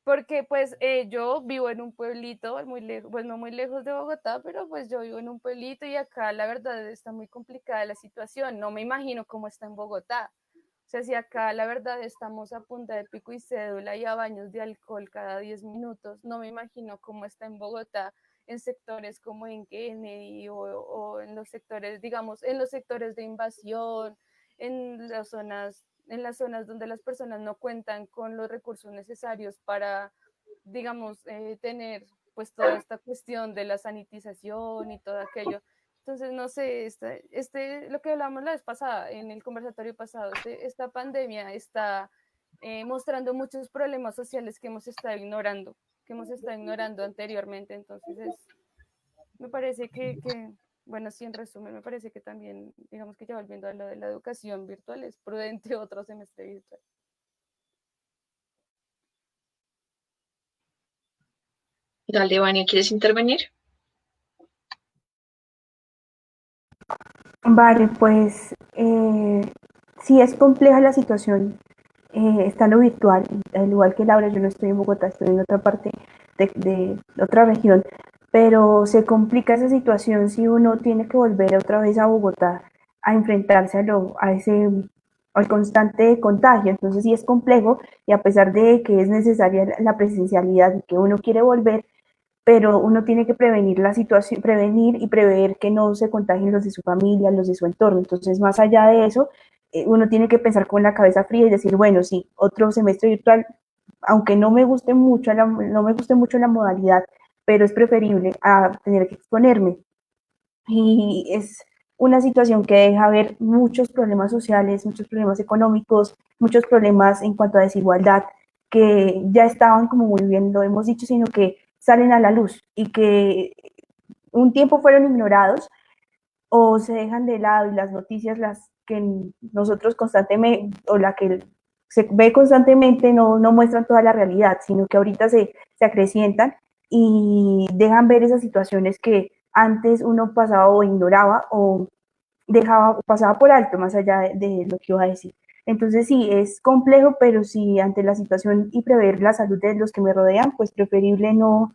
Porque pues yo vivo en un pueblito muy lejos, pues no muy lejos de Bogotá, pero pues yo vivo en un pueblito y acá la verdad está muy complicada la situación. No me imagino cómo está en Bogotá. O sea, si acá la verdad estamos a punta de pico y cédula y a baños de alcohol cada 10 minutos, no me imagino cómo está en Bogotá en sectores como en Kennedy o en los sectores, digamos, en los sectores de invasión, en las zonas donde las personas no cuentan con los recursos necesarios para, digamos, tener pues toda esta cuestión de la sanitización y todo aquello. Entonces, no sé, lo que hablamos la vez pasada, en el conversatorio pasado, esta pandemia está mostrando muchos problemas sociales que hemos estado ignorando anteriormente. Entonces, me parece bueno, sí, en resumen, me parece que también, digamos que ya volviendo a lo de la educación virtual, es prudente otro semestre virtual. Dale, Vania, ¿quieres intervenir? Vale, pues sí es compleja la situación estando virtual, al igual que Laura, yo no estoy en Bogotá, estoy en otra parte de otra región, pero se complica esa situación si uno tiene que volver otra vez a Bogotá a enfrentarse al constante contagio. Entonces sí es complejo y a pesar de que es necesaria la presencialidad y que uno quiere volver, pero uno tiene que prevenir la situación, prevenir y prever que no se contagien los de su familia, los de su entorno. Entonces, más allá de eso, uno tiene que pensar con la cabeza fría y decir, bueno, sí, otro semestre virtual, aunque no me guste mucho la modalidad, pero es preferible a tener que exponerme. Y es una situación que deja ver muchos problemas sociales, muchos problemas económicos, muchos problemas en cuanto a desigualdad, que ya estaban, como muy bien lo hemos dicho, sino que salen a la luz y que un tiempo fueron ignorados o se dejan de lado y las noticias, las que nosotros constantemente, o la que se ve constantemente, no muestran toda la realidad, sino que ahorita se acrecientan y dejan ver esas situaciones que antes uno pasaba o ignoraba o pasaba por alto, más allá de lo que iba a decir. Entonces sí, es complejo, pero sí, ante la situación y prever la salud de los que me rodean, pues preferible no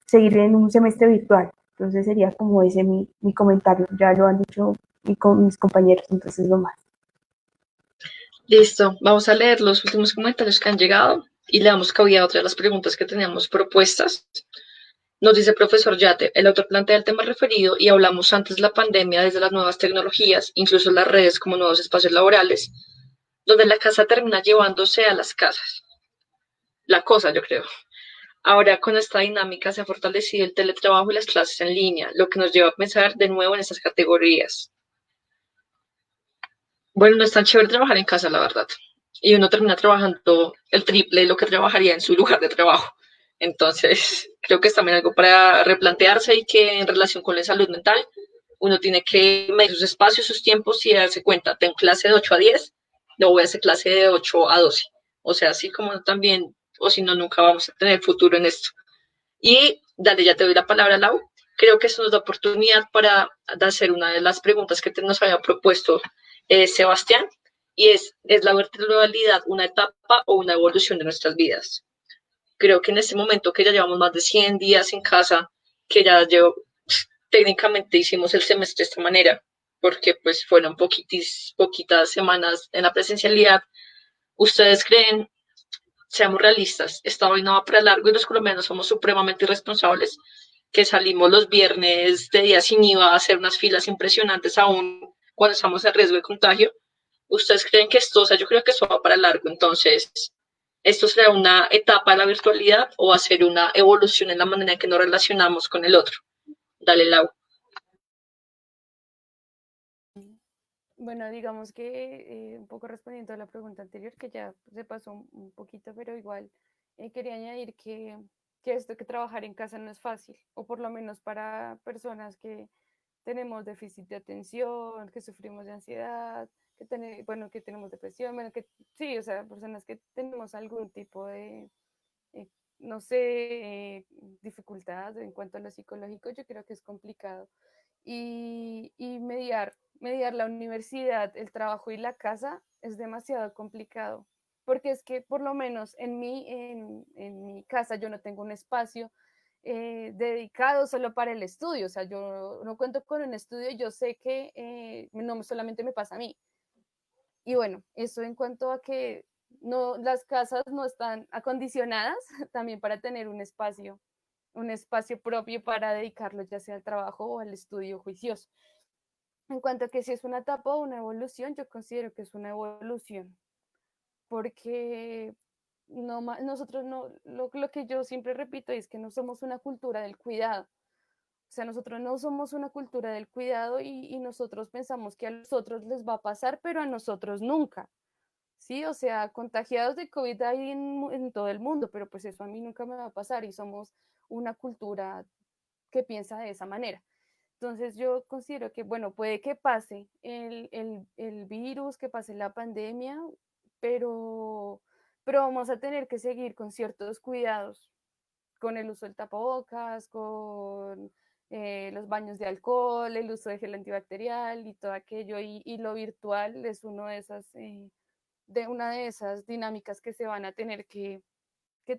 seguir en un semestre virtual. Entonces sería como ese mi comentario, ya lo han dicho mis compañeros, entonces lo más. Listo, vamos a leer los últimos comentarios que han llegado y le damos cabida a otras de las preguntas que teníamos propuestas. Nos dice el profesor Yate, el autor plantea el tema referido y hablamos antes de la pandemia desde las nuevas tecnologías, incluso las redes como nuevos espacios laborales, donde la casa termina llevándose a las casas. La cosa, yo creo. Ahora con esta dinámica se ha fortalecido el teletrabajo y las clases en línea, lo que nos lleva a pensar de nuevo en estas categorías. Bueno, no es tan chévere trabajar en casa, la verdad. Y uno termina trabajando el triple de lo que trabajaría en su lugar de trabajo. Entonces, creo que es también algo para replantearse y que en relación con la salud mental, uno tiene que medir sus espacios, sus tiempos y darse cuenta, tengo clase de 8 a 10, no voy a hacer clase de 8 a 12. O sea, así como también, o si no, nunca vamos a tener futuro en esto. Y dale, ya te doy la palabra, Lau. Creo que eso nos da oportunidad para hacer una de las preguntas que nos había propuesto Sebastián, y ¿es la virtualidad una etapa o una evolución de nuestras vidas? Creo que en este momento que ya llevamos más de 100 días en casa, que ya técnicamente hicimos el semestre de esta manera, porque pues fueron poquitas semanas en la presencialidad. ¿Ustedes creen, seamos realistas, esta vaina va para largo y los colombianos somos supremamente irresponsables, que salimos los viernes de día sin IVA a hacer unas filas impresionantes aún cuando estamos en riesgo de contagio? ¿Ustedes creen que esto, o sea, yo creo que esto va para largo, entonces, ¿esto será una etapa de la virtualidad o va a ser una evolución en la manera en que nos relacionamos con el otro? Dale, Lau. Bueno, digamos que un poco respondiendo a la pregunta anterior, que ya se pasó un poquito, pero igual quería añadir que esto que trabajar en casa no es fácil, o por lo menos para personas que tenemos déficit de atención, que sufrimos de ansiedad, bueno, que tenemos depresión, bueno, que sí, o sea, personas que tenemos algún tipo de, no sé, dificultad en cuanto a lo psicológico, yo creo que es complicado. Y mediar la universidad, el trabajo y la casa es demasiado complicado, porque es que por lo menos en mi casa yo no tengo un espacio dedicado solo para el estudio, o sea, yo no cuento con un estudio, yo sé que no solamente me pasa a mí. Y bueno, eso en cuanto a que no, las casas no están acondicionadas también para tener un espacio propio para dedicarlo ya sea al trabajo o al estudio juicioso. En cuanto a que si es una etapa o una evolución, yo considero que es una evolución, porque no, nosotros no, lo que yo siempre repito es que no somos una cultura del cuidado. O sea, nosotros no somos una cultura del cuidado y nosotros pensamos que a los otros les va a pasar, pero a nosotros nunca. Sí, o sea, contagiados de COVID hay en todo el mundo, pero pues eso a mí nunca me va a pasar y somos una cultura que piensa de esa manera. Entonces yo considero que, bueno, puede que pase el virus, que pase la pandemia, pero, pero vamos a tener que seguir con ciertos cuidados, con el uso del tapabocas, con los baños de alcohol, el uso de gel antibacterial y todo aquello, y lo virtual es una de esas dinámicas que se van a tener que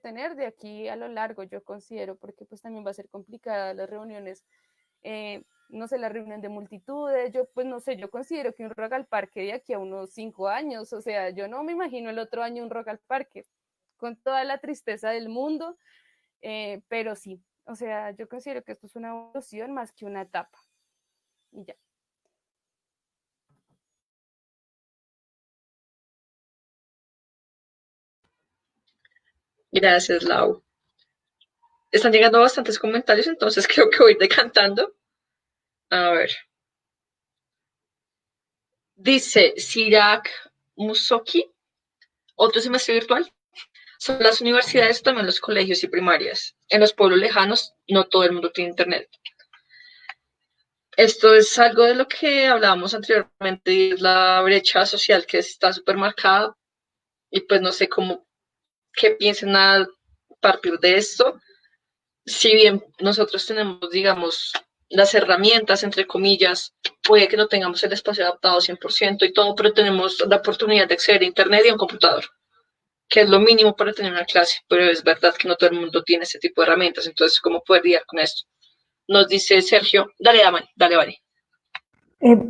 tener de aquí a lo largo, yo considero, porque pues también va a ser complicada las reuniones, no sé, la reunión de multitudes, yo pues no sé, yo considero que un rock al parque de aquí a unos 5 años, o sea, yo no me imagino el otro año un rock al parque, con toda la tristeza del mundo, pero sí, o sea, yo considero que esto es una evolución más que una etapa, y ya. Gracias, Lau. Están llegando bastantes comentarios, entonces creo que voy decantando. A ver. Dice Sirak Musoki, otro semestre virtual. Son las universidades, también los colegios y primarias. En los pueblos lejanos, no todo el mundo tiene internet. Esto es algo de lo que hablábamos anteriormente, la brecha social que está súper marcada. Y pues no sé qué piensan a partir de esto. Si bien nosotros tenemos, digamos, las herramientas, entre comillas, puede que no tengamos el espacio adaptado 100% y todo, pero tenemos la oportunidad de acceder a Internet y a un computador, que es lo mínimo para tener una clase, pero es verdad que no todo el mundo tiene este tipo de herramientas, entonces, ¿cómo poder lidiar con esto? Nos dice Sergio, dale, Vale.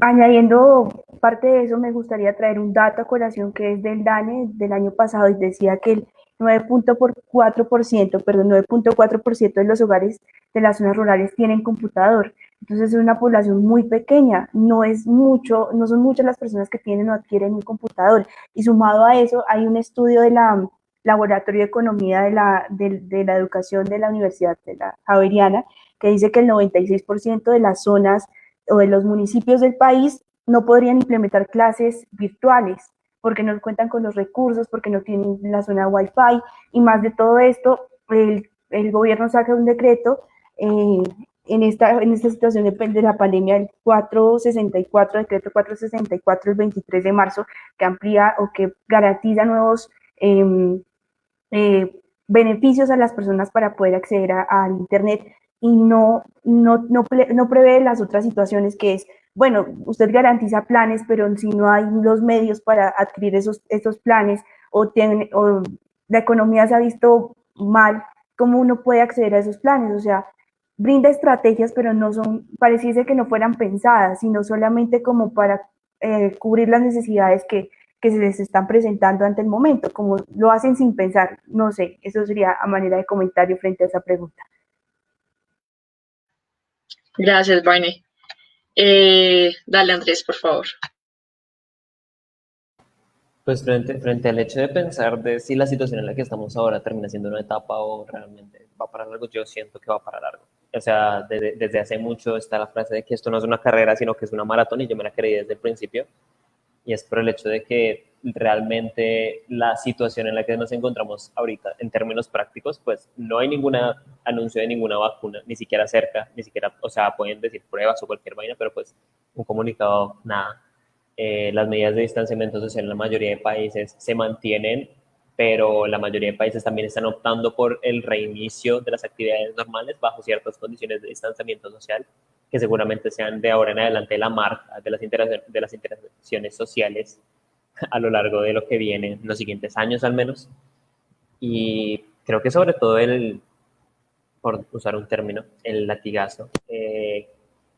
Añadiendo parte de eso, me gustaría traer un dato a colación que es del DANE del año pasado y decía que el 9.4% de los hogares de las zonas rurales tienen computador. Entonces es una población muy pequeña, no son muchas las personas que tienen o adquieren un computador. Y sumado a eso, hay un estudio de la Laboratorio de Economía de la Educación de la Universidad de la Javeriana que dice que el 96% de las zonas o de los municipios del país no podrían implementar clases virtuales porque no cuentan con los recursos, porque no tienen la zona Wi-Fi y más de todo esto, el el gobierno saca un decreto en esta situación de la pandemia, el 464, decreto 464, el 23 de marzo, que amplía o que garantiza nuevos beneficios a las personas para poder acceder al Internet y no prevé las otras situaciones que es, bueno, usted garantiza planes, pero si no hay los medios para adquirir esos planes o la economía se ha visto mal, ¿cómo uno puede acceder a esos planes? O sea, brinda estrategias, pero no son, pareciese que no fueran pensadas, sino solamente como para cubrir las necesidades que se les están presentando ante el momento, como lo hacen sin pensar, no sé, eso sería a manera de comentario frente a esa pregunta. Gracias, Barney. Dale, Andrés, por favor. Pues frente al hecho de pensar de si la situación en la que estamos ahora termina siendo una etapa o realmente va para largo, yo siento que va para largo. O sea, desde hace mucho está la frase de que esto no es una carrera, sino que es una maratón, y yo me la creí desde el principio. Y es por el hecho de que realmente la situación en la que nos encontramos ahorita, en términos prácticos, pues no hay ningún anuncio de ninguna vacuna, ni siquiera cerca, ni siquiera, o sea, pueden decir pruebas o cualquier vaina, pero pues un comunicado, nada. Las medidas de distanciamiento social en la mayoría de países se mantienen, pero la mayoría de países también están optando por el reinicio de las actividades normales bajo ciertas condiciones de distanciamiento social, que seguramente sean de ahora en adelante la marca de las interacciones sociales a lo largo de lo que viene, en los siguientes años al menos. Y creo que sobre todo por usar un término, el latigazo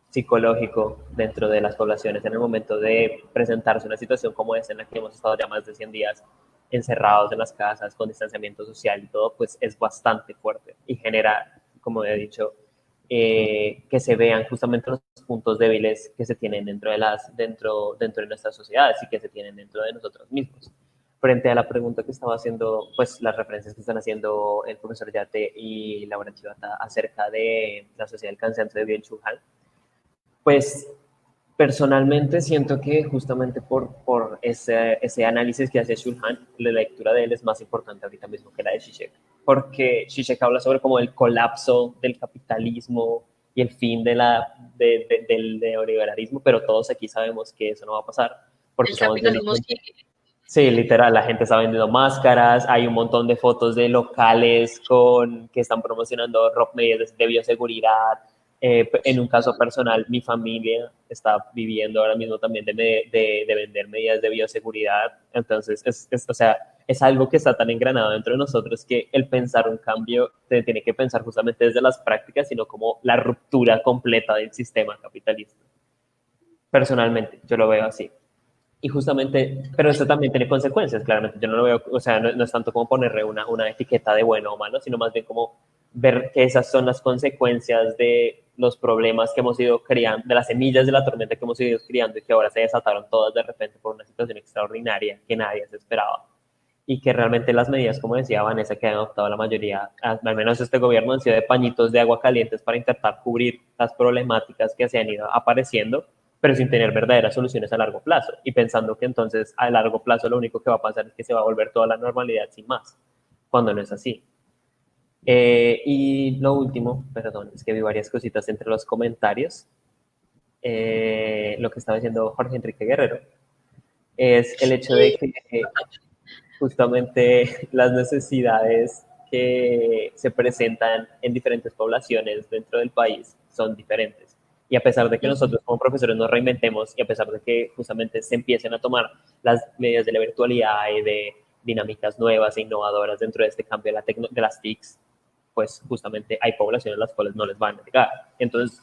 psicológico dentro de las poblaciones en el momento de presentarse una situación como esta en la que hemos estado ya más de 100 días encerrados en las casas con distanciamiento social y todo, pues es bastante fuerte y genera, como he dicho, que se vean justamente los puntos débiles que se tienen dentro de nuestras sociedades y que se tienen dentro de nosotros mismos. Frente a la pregunta que estaba haciendo, pues las referencias que están haciendo el profesor Yate y Laura Chivata acerca de la sociedad del cansancio de Byung-Chul Han, pues personalmente siento que justamente por ese análisis que hace Shulhan, la lectura de él es más importante ahorita mismo que la de Zizek, porque Zizek habla sobre como el colapso del capitalismo y el fin del neoliberalismo, pero todos aquí sabemos que eso no va a pasar. Porque el capitalismo sigue. Sí, literal, la gente está vendiendo máscaras, hay un montón de fotos de locales que están promocionando medidas de bioseguridad. En un caso personal, mi familia está viviendo ahora mismo también de vender medidas de bioseguridad. Entonces, o sea, es algo que está tan engranado dentro de nosotros que el pensar un cambio se tiene que pensar justamente desde las prácticas, sino como la ruptura completa del sistema capitalista. Personalmente, yo lo veo así. Y justamente, pero esto también tiene consecuencias, claramente. Yo no lo veo, o sea, no es tanto como ponerle una etiqueta de bueno o malo, sino más bien como ver que esas son las consecuencias de los problemas que hemos ido creando, de las semillas de la tormenta que hemos ido criando y que ahora se desataron todas de repente por una situación extraordinaria que nadie se esperaba. Y que realmente las medidas, como decía Vanessa, que han adoptado la mayoría, al menos este gobierno, han sido de pañitos de agua calientes para intentar cubrir las problemáticas que se han ido apareciendo, pero sin tener verdaderas soluciones a largo plazo y pensando que entonces a largo plazo lo único que va a pasar es que se va a volver toda la normalidad sin más, cuando no es así. Y lo último, perdón, es que vi varias cositas entre los comentarios. Lo que estaba diciendo Jorge Enrique Guerrero es el hecho de que justamente las necesidades que se presentan en diferentes poblaciones dentro del país son diferentes. Y a pesar de que nosotros como profesores nos reinventemos y a pesar de que justamente se empiecen a tomar las medidas de la virtualidad y de dinámicas nuevas e innovadoras dentro de este cambio de las TICs, pues justamente hay poblaciones a las cuales no les van a llegar. Entonces,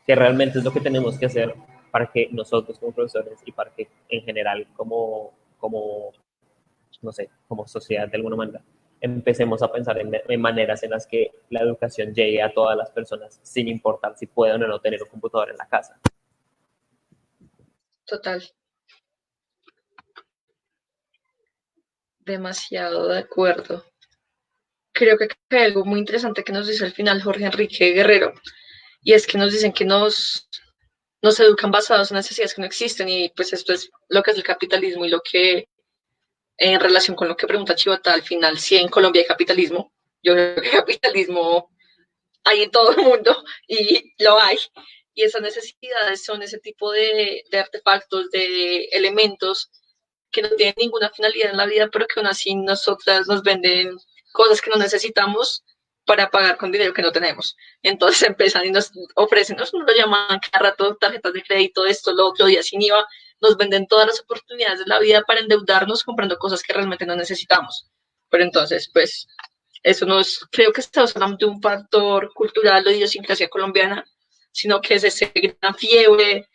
que realmente es lo que tenemos que hacer para que nosotros como profesores y para que en general no sé, como sociedad de alguna manera, empecemos a pensar en maneras en las que la educación llegue a todas las personas sin importar si pueden o no tener un computador en la casa. Total. Demasiado de acuerdo. Creo que hay algo muy interesante que nos dice al final Jorge Enrique Guerrero, y es que nos dicen que nos educan basados en necesidades que no existen, y pues esto es lo que es el capitalismo y lo que, en relación con lo que pregunta Chivata, al final, si en Colombia hay capitalismo, Yo creo que capitalismo hay en todo el mundo y lo hay. Y esas necesidades son ese tipo de artefactos, de elementos que no tienen ninguna finalidad en la vida, pero que aún así nosotras nos venden cosas que no necesitamos para pagar con dinero que no tenemos. Entonces empiezan y nos ofrecen, nos lo llaman cada rato, tarjetas de crédito, esto, lo otro, día sin IVA, nos venden todas las oportunidades de la vida para endeudarnos comprando cosas que realmente no necesitamos. Pero entonces, pues, eso no es, creo que está solamente un factor cultural o idiosincrasia colombiana, sino que es ese gran fiebre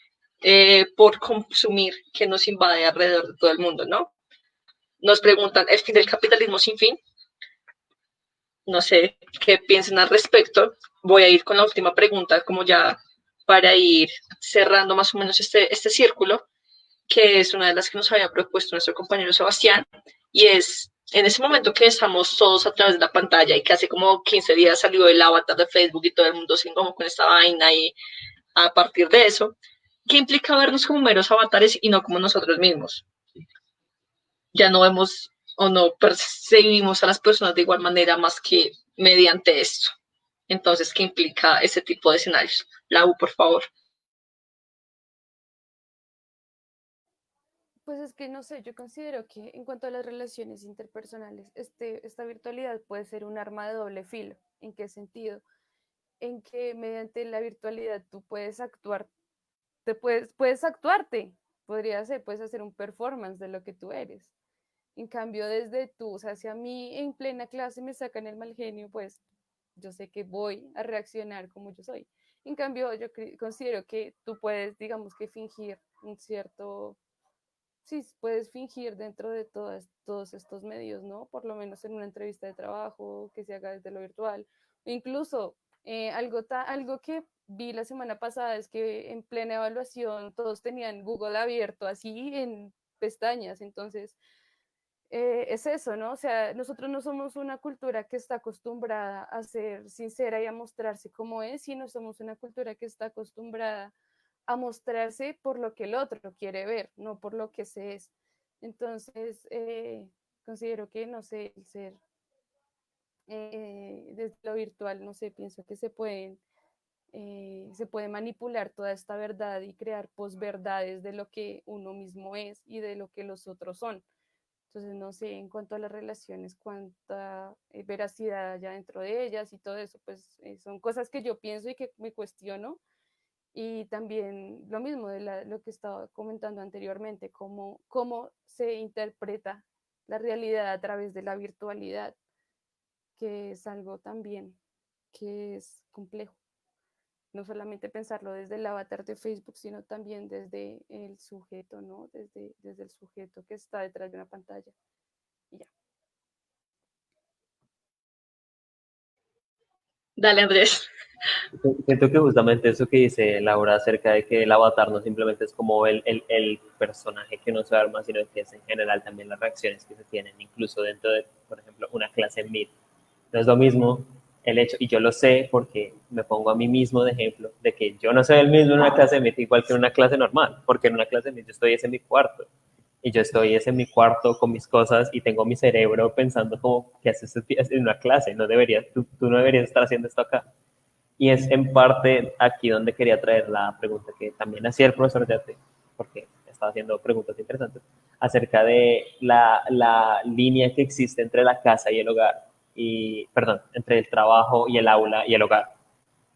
por consumir que nos invade alrededor de todo el mundo, ¿no? Nos preguntan, ¿el fin del capitalismo sin fin? No sé qué piensan al respecto. Voy a ir con la última pregunta, como ya para ir cerrando más o menos este círculo, que es una de las que nos había propuesto nuestro compañero Sebastián, y es, en ese momento que estamos todos a través de la pantalla y que hace como 15 días salió el avatar de Facebook y todo el mundo sin como con esta vaina y a partir de eso, ¿qué implica vernos como meros avatares y no como nosotros mismos? Ya no vemos o no percibimos a las personas de igual manera más que mediante esto. Entonces, ¿qué implica ese tipo de escenarios? Lau, por favor. Pues es que no sé, yo considero que en cuanto a las relaciones interpersonales, esta virtualidad puede ser un arma de doble filo. ¿En qué sentido? En que mediante la virtualidad tú puedes actuar, puedes actuarte, podría ser, puedes hacer un performance de lo que tú eres. En cambio, desde tú, o sea, si a mí en plena clase me sacan el mal genio, pues yo sé que voy a reaccionar como yo soy. En cambio, yo considero que tú puedes, digamos que fingir un cierto, sí, puedes fingir dentro de todos estos medios, ¿no? Por lo menos en una entrevista de trabajo que se haga desde lo virtual. O incluso algo que vi la semana pasada es que en plena evaluación todos tenían Google abierto así en pestañas, entonces es eso, ¿no? O sea, nosotros no somos una cultura que está acostumbrada a ser sincera y a mostrarse como es, sino somos una cultura que está acostumbrada a mostrarse por lo que el otro quiere ver, no por lo que se es. Entonces, considero que, no sé, el ser desde lo virtual, no sé, pienso que se puede manipular toda esta verdad y crear posverdades de lo que uno mismo es y de lo que los otros son. Entonces, no sé, en cuanto a las relaciones, cuánta veracidad hay dentro de ellas y todo eso, pues son cosas que yo pienso y que me cuestiono. Y también lo mismo de lo que estaba comentando anteriormente, cómo se interpreta la realidad a través de la virtualidad, que es algo también que es complejo. No solamente pensarlo desde el avatar de Facebook, sino también desde el sujeto, ¿no? Desde el sujeto que está detrás de una pantalla. Y ya. Dale, Andrés. Siento que justamente eso que dice Laura acerca de que el avatar no simplemente es como el personaje que uno se arma, sino que es en general también las reacciones que se tienen, incluso dentro de, por ejemplo, una clase en Meet. No es lo mismo el hecho, y yo lo sé porque me pongo a mí mismo de ejemplo, de que yo no soy el mismo en una clase de Meet igual que en una clase normal, porque en una clase de Meet yo estoy en mi cuarto, y yo estoy en mi cuarto con mis cosas y tengo mi cerebro pensando como, ¿qué haces en una clase? No deberías, tú no deberías estar haciendo esto acá. Y es en parte aquí donde quería traer la pregunta que también hacía el profesor Yate, porque estaba haciendo preguntas interesantes, acerca de la línea que existe entre la casa y el hogar, y, perdón, entre el trabajo y el aula y el hogar,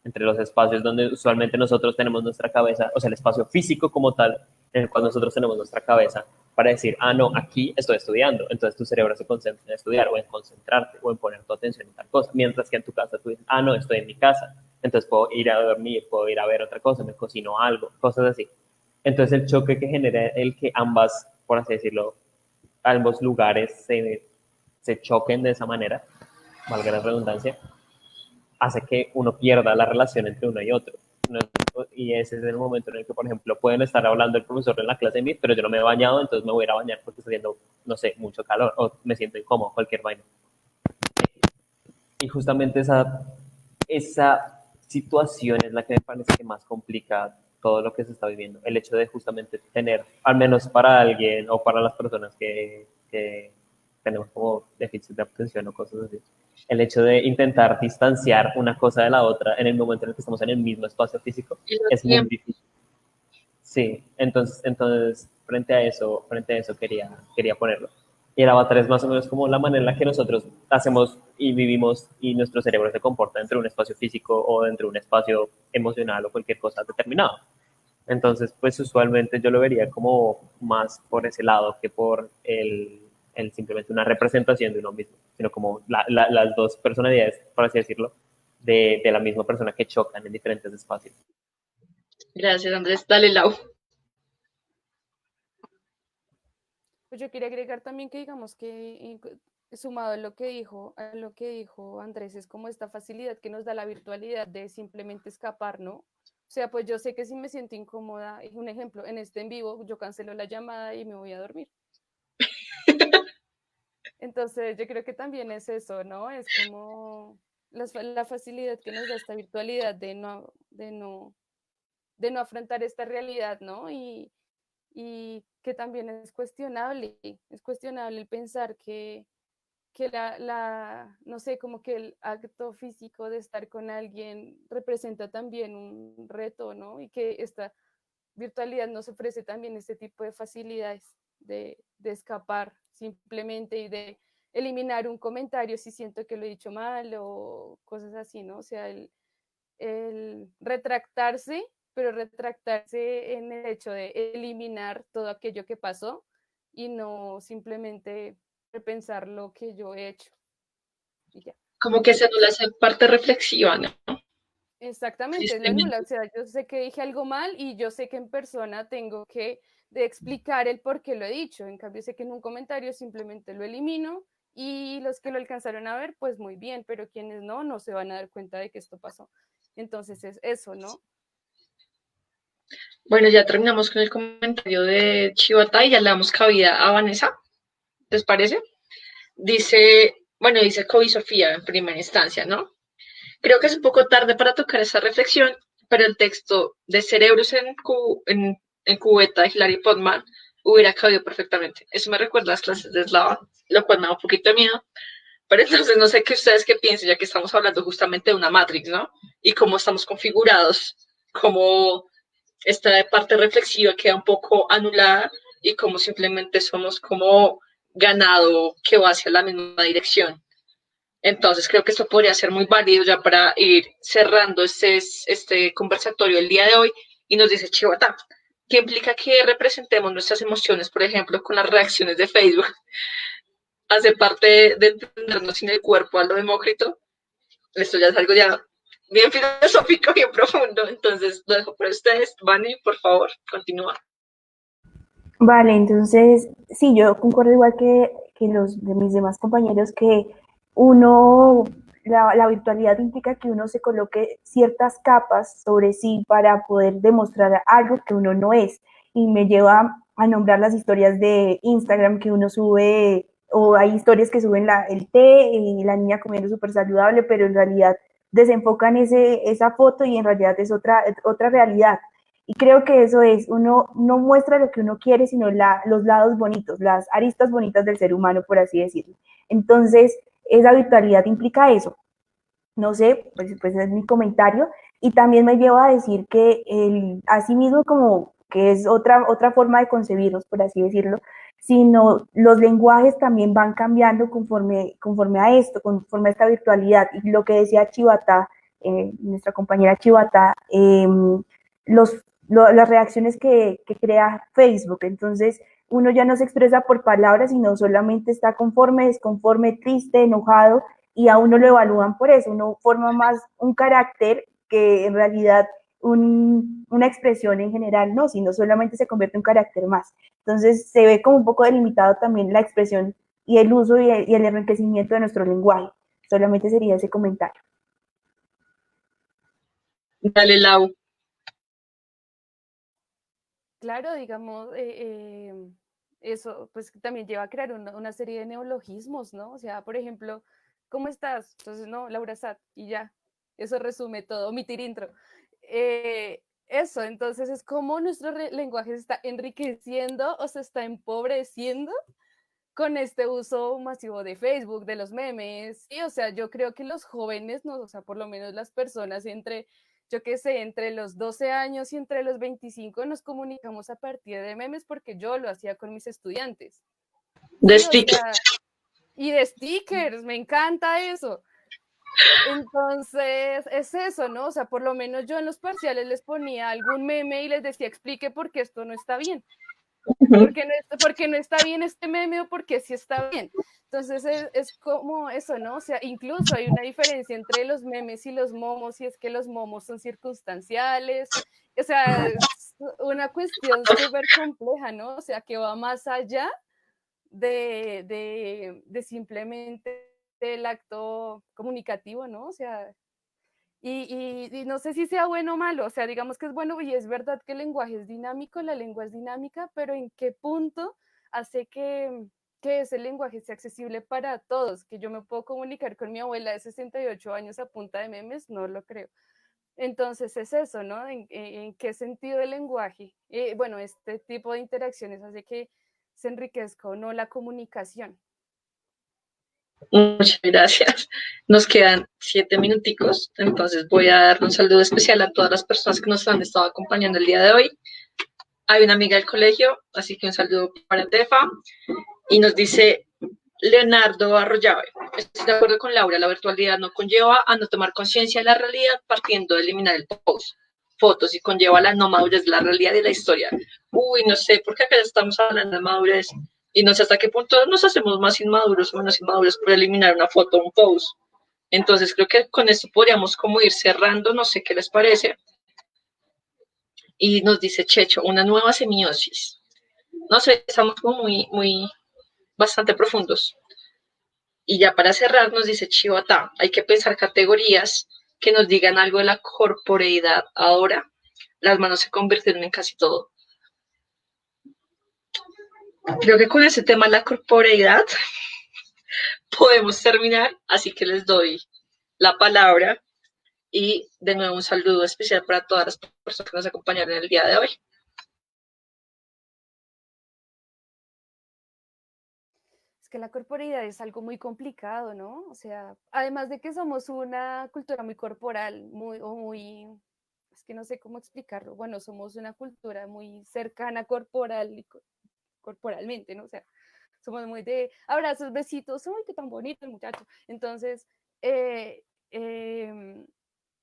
entre los espacios donde usualmente nosotros tenemos nuestra cabeza, o sea, el espacio físico como tal, en el cual nosotros tenemos nuestra cabeza para decir, ah, no, aquí estoy estudiando, entonces tu cerebro se concentra en estudiar o en concentrarte o en poner tu atención en tal cosa, mientras que en tu casa tú dices, ah, no, estoy en mi casa, entonces puedo ir a dormir, puedo ir a ver otra cosa, me cocino algo, cosas así. Entonces el choque que genera el que ambas, por así decirlo, ambos lugares se choquen de esa manera, valga la redundancia, hace que uno pierda la relación entre uno y otro. Y ese es el momento en el que, por ejemplo, pueden estar hablando el profesor en la clase de mí, pero yo no me he bañado, entonces me voy a ir a bañar porque está haciendo, no sé, mucho calor o me siento incómodo, cualquier vaina. Y justamente esa situación es la que me parece que más complica todo lo que se está viviendo. El hecho de justamente tener, al menos para alguien o para las personas que tenemos como déficit de atención o cosas así, el hecho de intentar distanciar una cosa de la otra en el momento en el que estamos en el mismo espacio físico es muy difícil. Sí, entonces frente a eso quería ponerlo. Y el avatar es más o menos como la manera en la que nosotros hacemos y vivimos y nuestro cerebro se comporta dentro de un espacio físico o dentro de un espacio emocional o cualquier cosa determinado. Entonces, pues usualmente yo lo vería como más por ese lado que por el simplemente una representación de uno mismo, sino como las dos personalidades, por así decirlo, de la misma persona que chocan en diferentes espacios. Gracias, Andrés. Dale, Lau. Pues yo quería agregar también que digamos que sumado a lo que dijo Andrés, es como esta facilidad que nos da la virtualidad de simplemente escapar, ¿no? O sea, pues yo sé que si me siento incómoda, un ejemplo, en este en vivo, yo cancelo la llamada y me voy a dormir. Entonces, yo creo que también es eso, ¿no? Es como la facilidad que nos da esta virtualidad de no afrontar esta realidad, ¿no? Y que también es cuestionable el pensar que no sé, como que el acto físico de estar con alguien representa también un reto, ¿no? Y que esta virtualidad nos ofrece también este tipo de facilidades de escapar simplemente y de eliminar un comentario si siento que lo he dicho mal o cosas así, ¿no? O sea, el retractarse, pero retractarse en el hecho de eliminar todo aquello que pasó y no simplemente repensar lo que yo he hecho. Y ya. Como que se anula esa parte reflexiva, ¿no? Exactamente, lo anula. O sea, yo sé que dije algo mal y yo sé que en persona tengo que de explicar el por qué lo he dicho. En cambio, sé que en un comentario simplemente lo elimino y los que lo alcanzaron a ver, pues muy bien, pero quienes no, no se van a dar cuenta de que esto pasó. Entonces es eso, ¿no? Bueno, ya terminamos con el comentario de Chivata y ya le damos cabida a Vanessa. ¿Les parece? Dice Kobe Sofía en primera instancia, ¿no? Creo que es un poco tarde para tocar esa reflexión, pero el texto de Cerebros en cubeta de Hilary Podman hubiera cabido perfectamente. Eso me recuerda a las clases de Slava, lo cual me da un poquito de miedo. Pero entonces no sé qué ustedes qué piensan, ya que estamos hablando justamente de una Matrix, ¿no? Y cómo estamos configurados, cómo esta parte reflexiva queda un poco anulada y cómo simplemente somos como ganado que va hacia la misma dirección. Entonces creo que esto podría ser muy válido ya para ir cerrando este conversatorio el día de hoy y nos dice Chivata, que implica que representemos nuestras emociones, por ejemplo, con las reacciones de Facebook. Hace parte de entendernos sin el cuerpo a lo Demócrito. Esto ya es algo ya bien filosófico, bien profundo. Entonces lo dejo para ustedes. Vani, por favor, continúa. Vale, entonces, sí, yo concuerdo igual que los de mis demás compañeros que la virtualidad implica que uno se coloque ciertas capas sobre sí para poder demostrar algo que uno no es. Y me lleva a nombrar las historias de Instagram que uno sube, o hay historias que suben el té y la niña comiendo súper saludable, pero en realidad desenfocan esa foto y en realidad es otra realidad. Y creo que eso es, uno no muestra lo que uno quiere, sino los lados bonitos, las aristas bonitas del ser humano, por así decirlo. Entonces, esa virtualidad implica eso. No sé, pues es mi comentario. Y también me lleva a decir que asimismo como que es otra forma de concebirlos, por así decirlo, sino los lenguajes también van cambiando conforme a esto, conforme a esta virtualidad. Y lo que decía Chivata, nuestra compañera Chivata, las reacciones que crea Facebook. Entonces, uno ya no se expresa por palabras, sino solamente está conforme, desconforme, triste, enojado, y a uno lo evalúan por eso. Uno forma más un carácter que en realidad una expresión en general, no, sino solamente se convierte en un carácter más. Entonces, se ve como un poco delimitado también la expresión y el uso y el enriquecimiento de nuestro lenguaje. Solamente sería ese comentario. Dale, Lau. Claro, digamos, eso pues también lleva a crear una serie de neologismos, ¿no? O sea, por ejemplo, ¿cómo estás? Entonces, no, Laura Sat, y ya, eso resume todo, omitir intro. Eso, entonces es como nuestro lenguaje se está enriqueciendo o se está empobreciendo con este uso masivo de Facebook, de los memes. Y, o sea, yo creo que los jóvenes, no, o sea, por lo menos las personas entre, yo qué sé, entre los 12 años y entre los 25 nos comunicamos a partir de memes porque yo lo hacía con mis estudiantes. De Sí, o stickers. sea, y de stickers, me encanta eso. Entonces, es eso, ¿no? O sea, por lo menos yo en los parciales les ponía algún meme y les decía, explique por qué esto no está bien. Porque no está bien este meme o porque sí está bien. Entonces, es como eso, ¿no? O sea, incluso hay una diferencia entre los memes y los momos, y es que los momos son circunstanciales. O sea, es una cuestión súper compleja, ¿no? O sea, que va más allá de simplemente el acto comunicativo, ¿no? O sea, y no sé si sea bueno o malo, o sea, digamos que es bueno y es verdad que el lenguaje es dinámico, la lengua es dinámica, pero ¿en qué punto hace que ese lenguaje sea accesible para todos? Que yo me puedo comunicar con mi abuela de 68 años a punta de memes, no lo creo. Entonces es eso, ¿no? ¿En qué sentido el lenguaje? Bueno, este tipo de interacciones hace que se enriquezca o no la comunicación. Muchas gracias. Nos quedan 7 minuticos, entonces voy a dar un saludo especial a todas las personas que nos han estado acompañando el día de hoy. Hay una amiga del colegio, así que un saludo para Tefa. Y nos dice Leonardo Arroyave: estoy de acuerdo con Laura, la virtualidad no conlleva a no tomar conciencia de la realidad partiendo de eliminar el post, fotos, y conlleva la no madurez de la realidad y la historia. Uy, no sé, ¿por qué acá estamos hablando de madurez? Y no sé hasta qué punto nos hacemos más inmaduros o menos inmaduros por eliminar una foto o un post. Entonces creo que con esto podríamos como ir cerrando, no sé qué les parece. Y nos dice Checho, una nueva semiosis. No sé, estamos como bastante profundos. Y ya para cerrar nos dice Chivata, hay que pensar categorías que nos digan algo de la corporeidad ahora. Las manos se convirtieron en casi todo. Creo que con ese tema de la corporeidad podemos terminar, así que les doy la palabra y de nuevo un saludo especial para todas las personas que nos acompañaron el día de hoy. Es que la corporeidad es algo muy complicado, ¿no? O sea, además de que somos una cultura muy corporal, es que no sé cómo explicarlo. Bueno, somos una cultura muy cercana corporal y corporalmente, ¿no? O sea, somos muy de abrazos, besitos, ¡ay, qué tan bonito el muchacho! Entonces, eh, eh,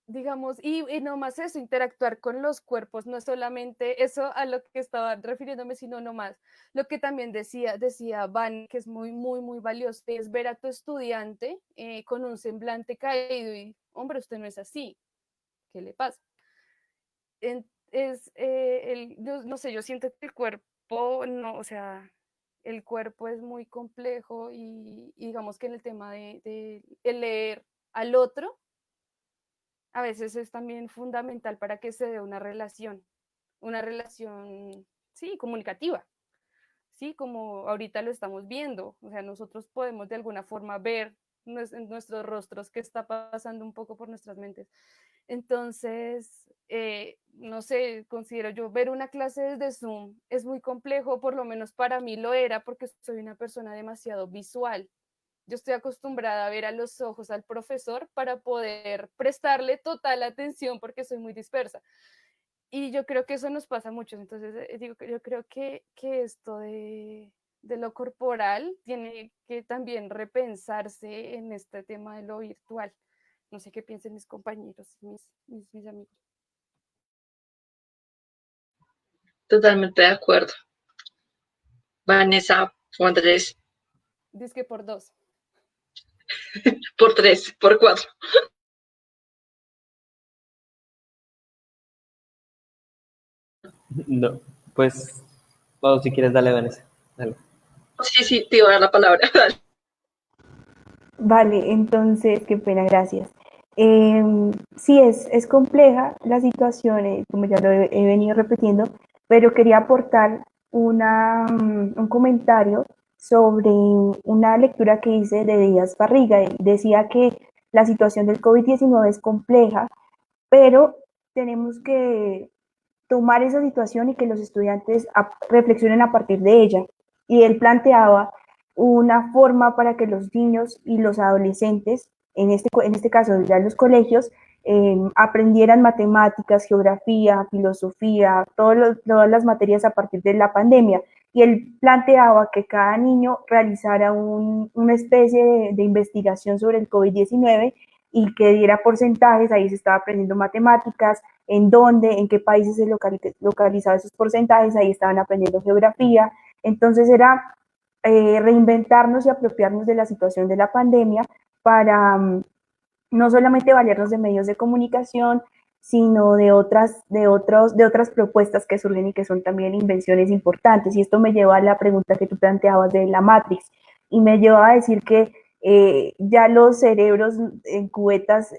digamos, y no más eso, interactuar con los cuerpos, no solamente eso a lo que estaba refiriéndome, sino no más. Lo que también decía Van, que es muy, muy, muy valioso, es ver a tu estudiante con un semblante caído y, hombre, usted no es así, ¿qué le pasa? Yo, no sé, yo siento que el cuerpo, no, o sea, el cuerpo es muy complejo y digamos que en el tema de el leer al otro, a veces es también fundamental para que se dé una relación, sí, comunicativa, sí, como ahorita lo estamos viendo, o sea, nosotros podemos de alguna forma ver en nuestros rostros qué está pasando un poco por nuestras mentes. Entonces, no sé, considero yo, ver una clase desde Zoom es muy complejo, por lo menos para mí lo era, porque soy una persona demasiado visual. Yo estoy acostumbrada a ver a los ojos al profesor para poder prestarle total atención porque soy muy dispersa. Y yo creo que eso nos pasa mucho. Entonces, digo, yo creo que esto de lo corporal tiene que también repensarse en este tema de lo virtual. No sé qué piensen mis compañeros, mis amigos. Totalmente de acuerdo. Vanessa o Andrés, Dice que por 2. por 3, por 4. No, pues, bueno, si quieres, dale, Vanessa. Dale. Sí, te iba a dar la palabra. Vale, entonces, qué pena, gracias. Sí, es compleja la situación, como ya lo he venido repitiendo, pero quería aportar un comentario sobre una lectura que hice de Díaz Barriga. Decía que la situación del COVID-19 es compleja, pero tenemos que tomar esa situación y que los estudiantes reflexionen a partir de ella. Y él planteaba una forma para que los niños y los adolescentes, en este caso ya en los colegios, aprendieran matemáticas, geografía, filosofía, todas las materias a partir de la pandemia. Y él planteaba que cada niño realizara una especie de investigación sobre el COVID-19 y que diera porcentajes, ahí se estaba aprendiendo matemáticas, en dónde, en qué países se localizaban esos porcentajes, ahí estaban aprendiendo geografía. Entonces era reinventarnos y apropiarnos de la situación de la pandemia para no solamente valernos de medios de comunicación, sino de otras propuestas que surgen y que son también invenciones importantes. Y esto me lleva a la pregunta que tú planteabas de la Matrix, y me lleva a decir que ya los cerebros en cubetas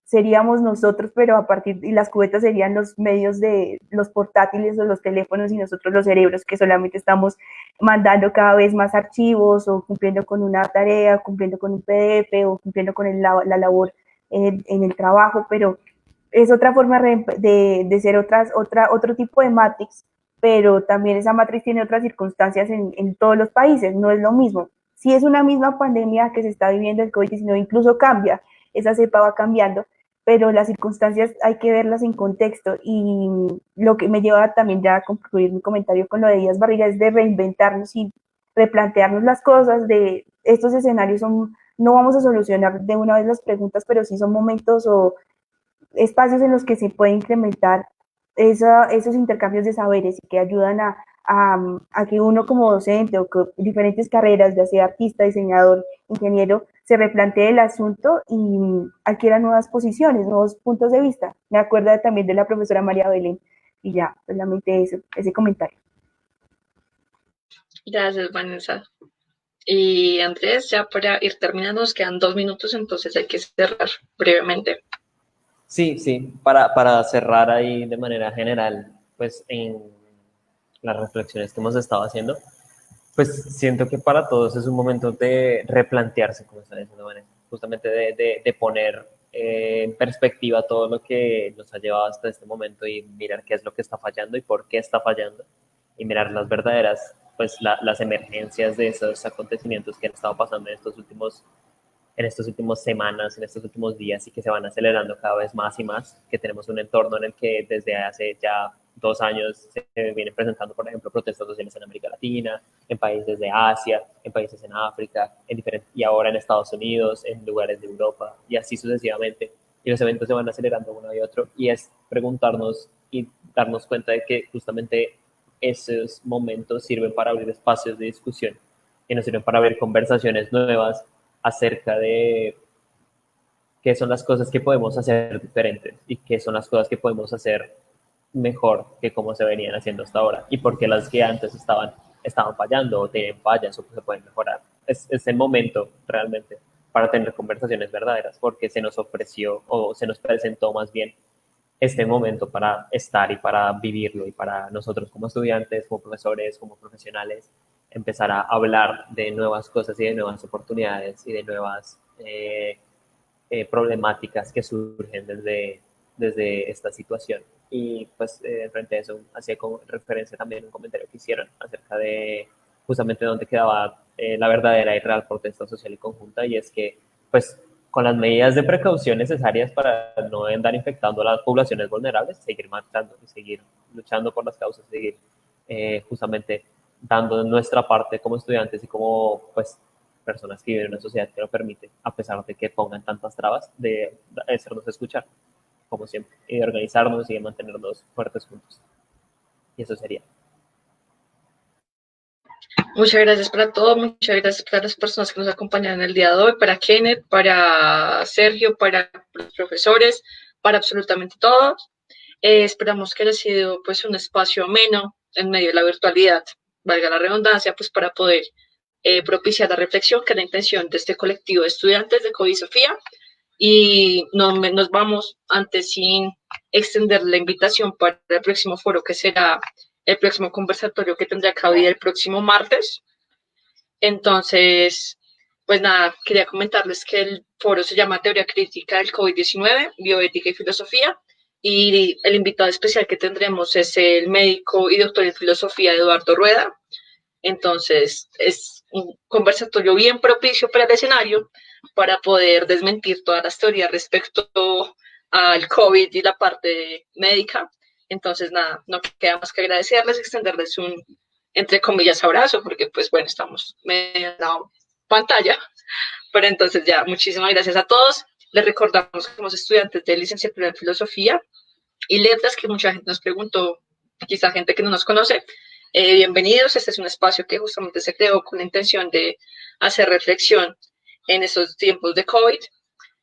seríamos nosotros, pero y las cubetas serían los medios de los portátiles o los teléfonos, y nosotros los cerebros que solamente estamos mandando cada vez más archivos o cumpliendo con una tarea, cumpliendo con un PDF o cumpliendo con la labor en el trabajo, pero es otra forma de ser otro tipo de Matrix, pero también esa Matrix tiene otras circunstancias en todos los países, no es lo mismo. Si es una misma pandemia que se está viviendo el COVID-19, incluso cambia, esa cepa va cambiando, pero las circunstancias hay que verlas en contexto, y lo que me lleva también ya a concluir mi comentario con lo de Díaz Barriga es de reinventarnos y replantearnos las cosas. De estos escenarios no vamos a solucionar de una vez las preguntas, pero sí son momentos o espacios en los que se puede incrementar esos intercambios de saberes y que ayudan a que uno como docente o con diferentes carreras, ya sea artista, diseñador, ingeniero, se replantee el asunto y adquiera nuevas posiciones, nuevos puntos de vista. Me acuerdo también de la profesora María Belén, y ya, solamente ese comentario. Gracias, Vanessa. Y Andrés, ya para ir terminando, nos quedan 2 minutos, entonces hay que cerrar brevemente. Sí, para cerrar ahí de manera general, pues en las reflexiones que hemos estado haciendo, pues siento que para todos es un momento de replantearse, como está diciendo Vanessa, justamente de poner en perspectiva todo lo que nos ha llevado hasta este momento y mirar qué es lo que está fallando y por qué está fallando, y mirar las verdaderas, pues las emergencias de esos acontecimientos que han estado pasando en estas últimas semanas, en estos últimos días, y que se van acelerando cada vez más y más, que tenemos un entorno en el que desde hace ya 2 años se vienen presentando, por ejemplo, protestas sociales en América Latina, en países de Asia, en países en África, y ahora en Estados Unidos, en lugares de Europa, y así sucesivamente. Y los eventos se van acelerando uno y otro, y es preguntarnos y darnos cuenta de que justamente esos momentos sirven para abrir espacios de discusión y nos sirven para abrir conversaciones nuevas acerca de qué son las cosas que podemos hacer diferentes y qué son las cosas que podemos hacer mejor que como se venían haciendo hasta ahora, y por qué las que antes estaban fallando o tienen fallas o se pueden mejorar. Es el momento realmente para tener conversaciones verdaderas, porque se nos ofreció o se nos presentó más bien este momento para estar y para vivirlo, y para nosotros como estudiantes, como profesores, como profesionales, empezar a hablar de nuevas cosas y de nuevas oportunidades y de nuevas problemáticas que surgen desde esta situación. Y pues frente a eso hacía como referencia también un comentario que hicieron acerca de justamente dónde quedaba la verdadera y real protesta social y conjunta, y es que pues con las medidas de precaución necesarias para no andar infectando a las poblaciones vulnerables, seguir marchando y seguir luchando por las causas, seguir justamente dando nuestra parte como estudiantes y como pues personas que viven en una sociedad que lo permite, a pesar de que pongan tantas trabas, de hacernos escuchar, como siempre, y de organizarnos y de mantenernos fuertes juntos. Y eso sería. Muchas gracias para todos, muchas gracias para las personas que nos acompañaron el día de hoy, para Kenneth, para Sergio, para los profesores, para absolutamente todos. Esperamos que haya sido pues un espacio ameno en medio de la virtualidad, valga la redundancia, pues para poder propiciar la reflexión, que es la intención de este colectivo de estudiantes de COVID Sofía. Y nos vamos antes sin extender la invitación para el próximo foro, que será el próximo conversatorio que tendrá cabida el próximo martes. Entonces, pues nada, quería comentarles que el foro se llama Teoría Crítica del COVID-19, Bioética y Filosofía, y el invitado especial que tendremos es el médico y doctor en filosofía Eduardo Rueda. Entonces, es un conversatorio bien propicio para el escenario para poder desmentir todas las teorías respecto al COVID y la parte médica. Entonces, nada, no queda más que agradecerles, extenderles un, entre comillas, abrazo, porque pues bueno, estamos medio en la pantalla, pero entonces ya, muchísimas gracias a todos. Les recordamos que somos estudiantes de licenciatura en Filosofía y Letras, que mucha gente nos preguntó, quizá gente que no nos conoce. Bienvenidos, este es un espacio que justamente se creó con la intención de hacer reflexión en estos tiempos de COVID.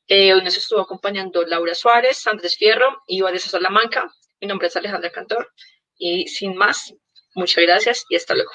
Hoy nos estuvo acompañando Laura Suárez, Andrés Fierro y Vanessa Salamanca. Mi nombre es Alejandra Cantor y sin más, muchas gracias y hasta luego.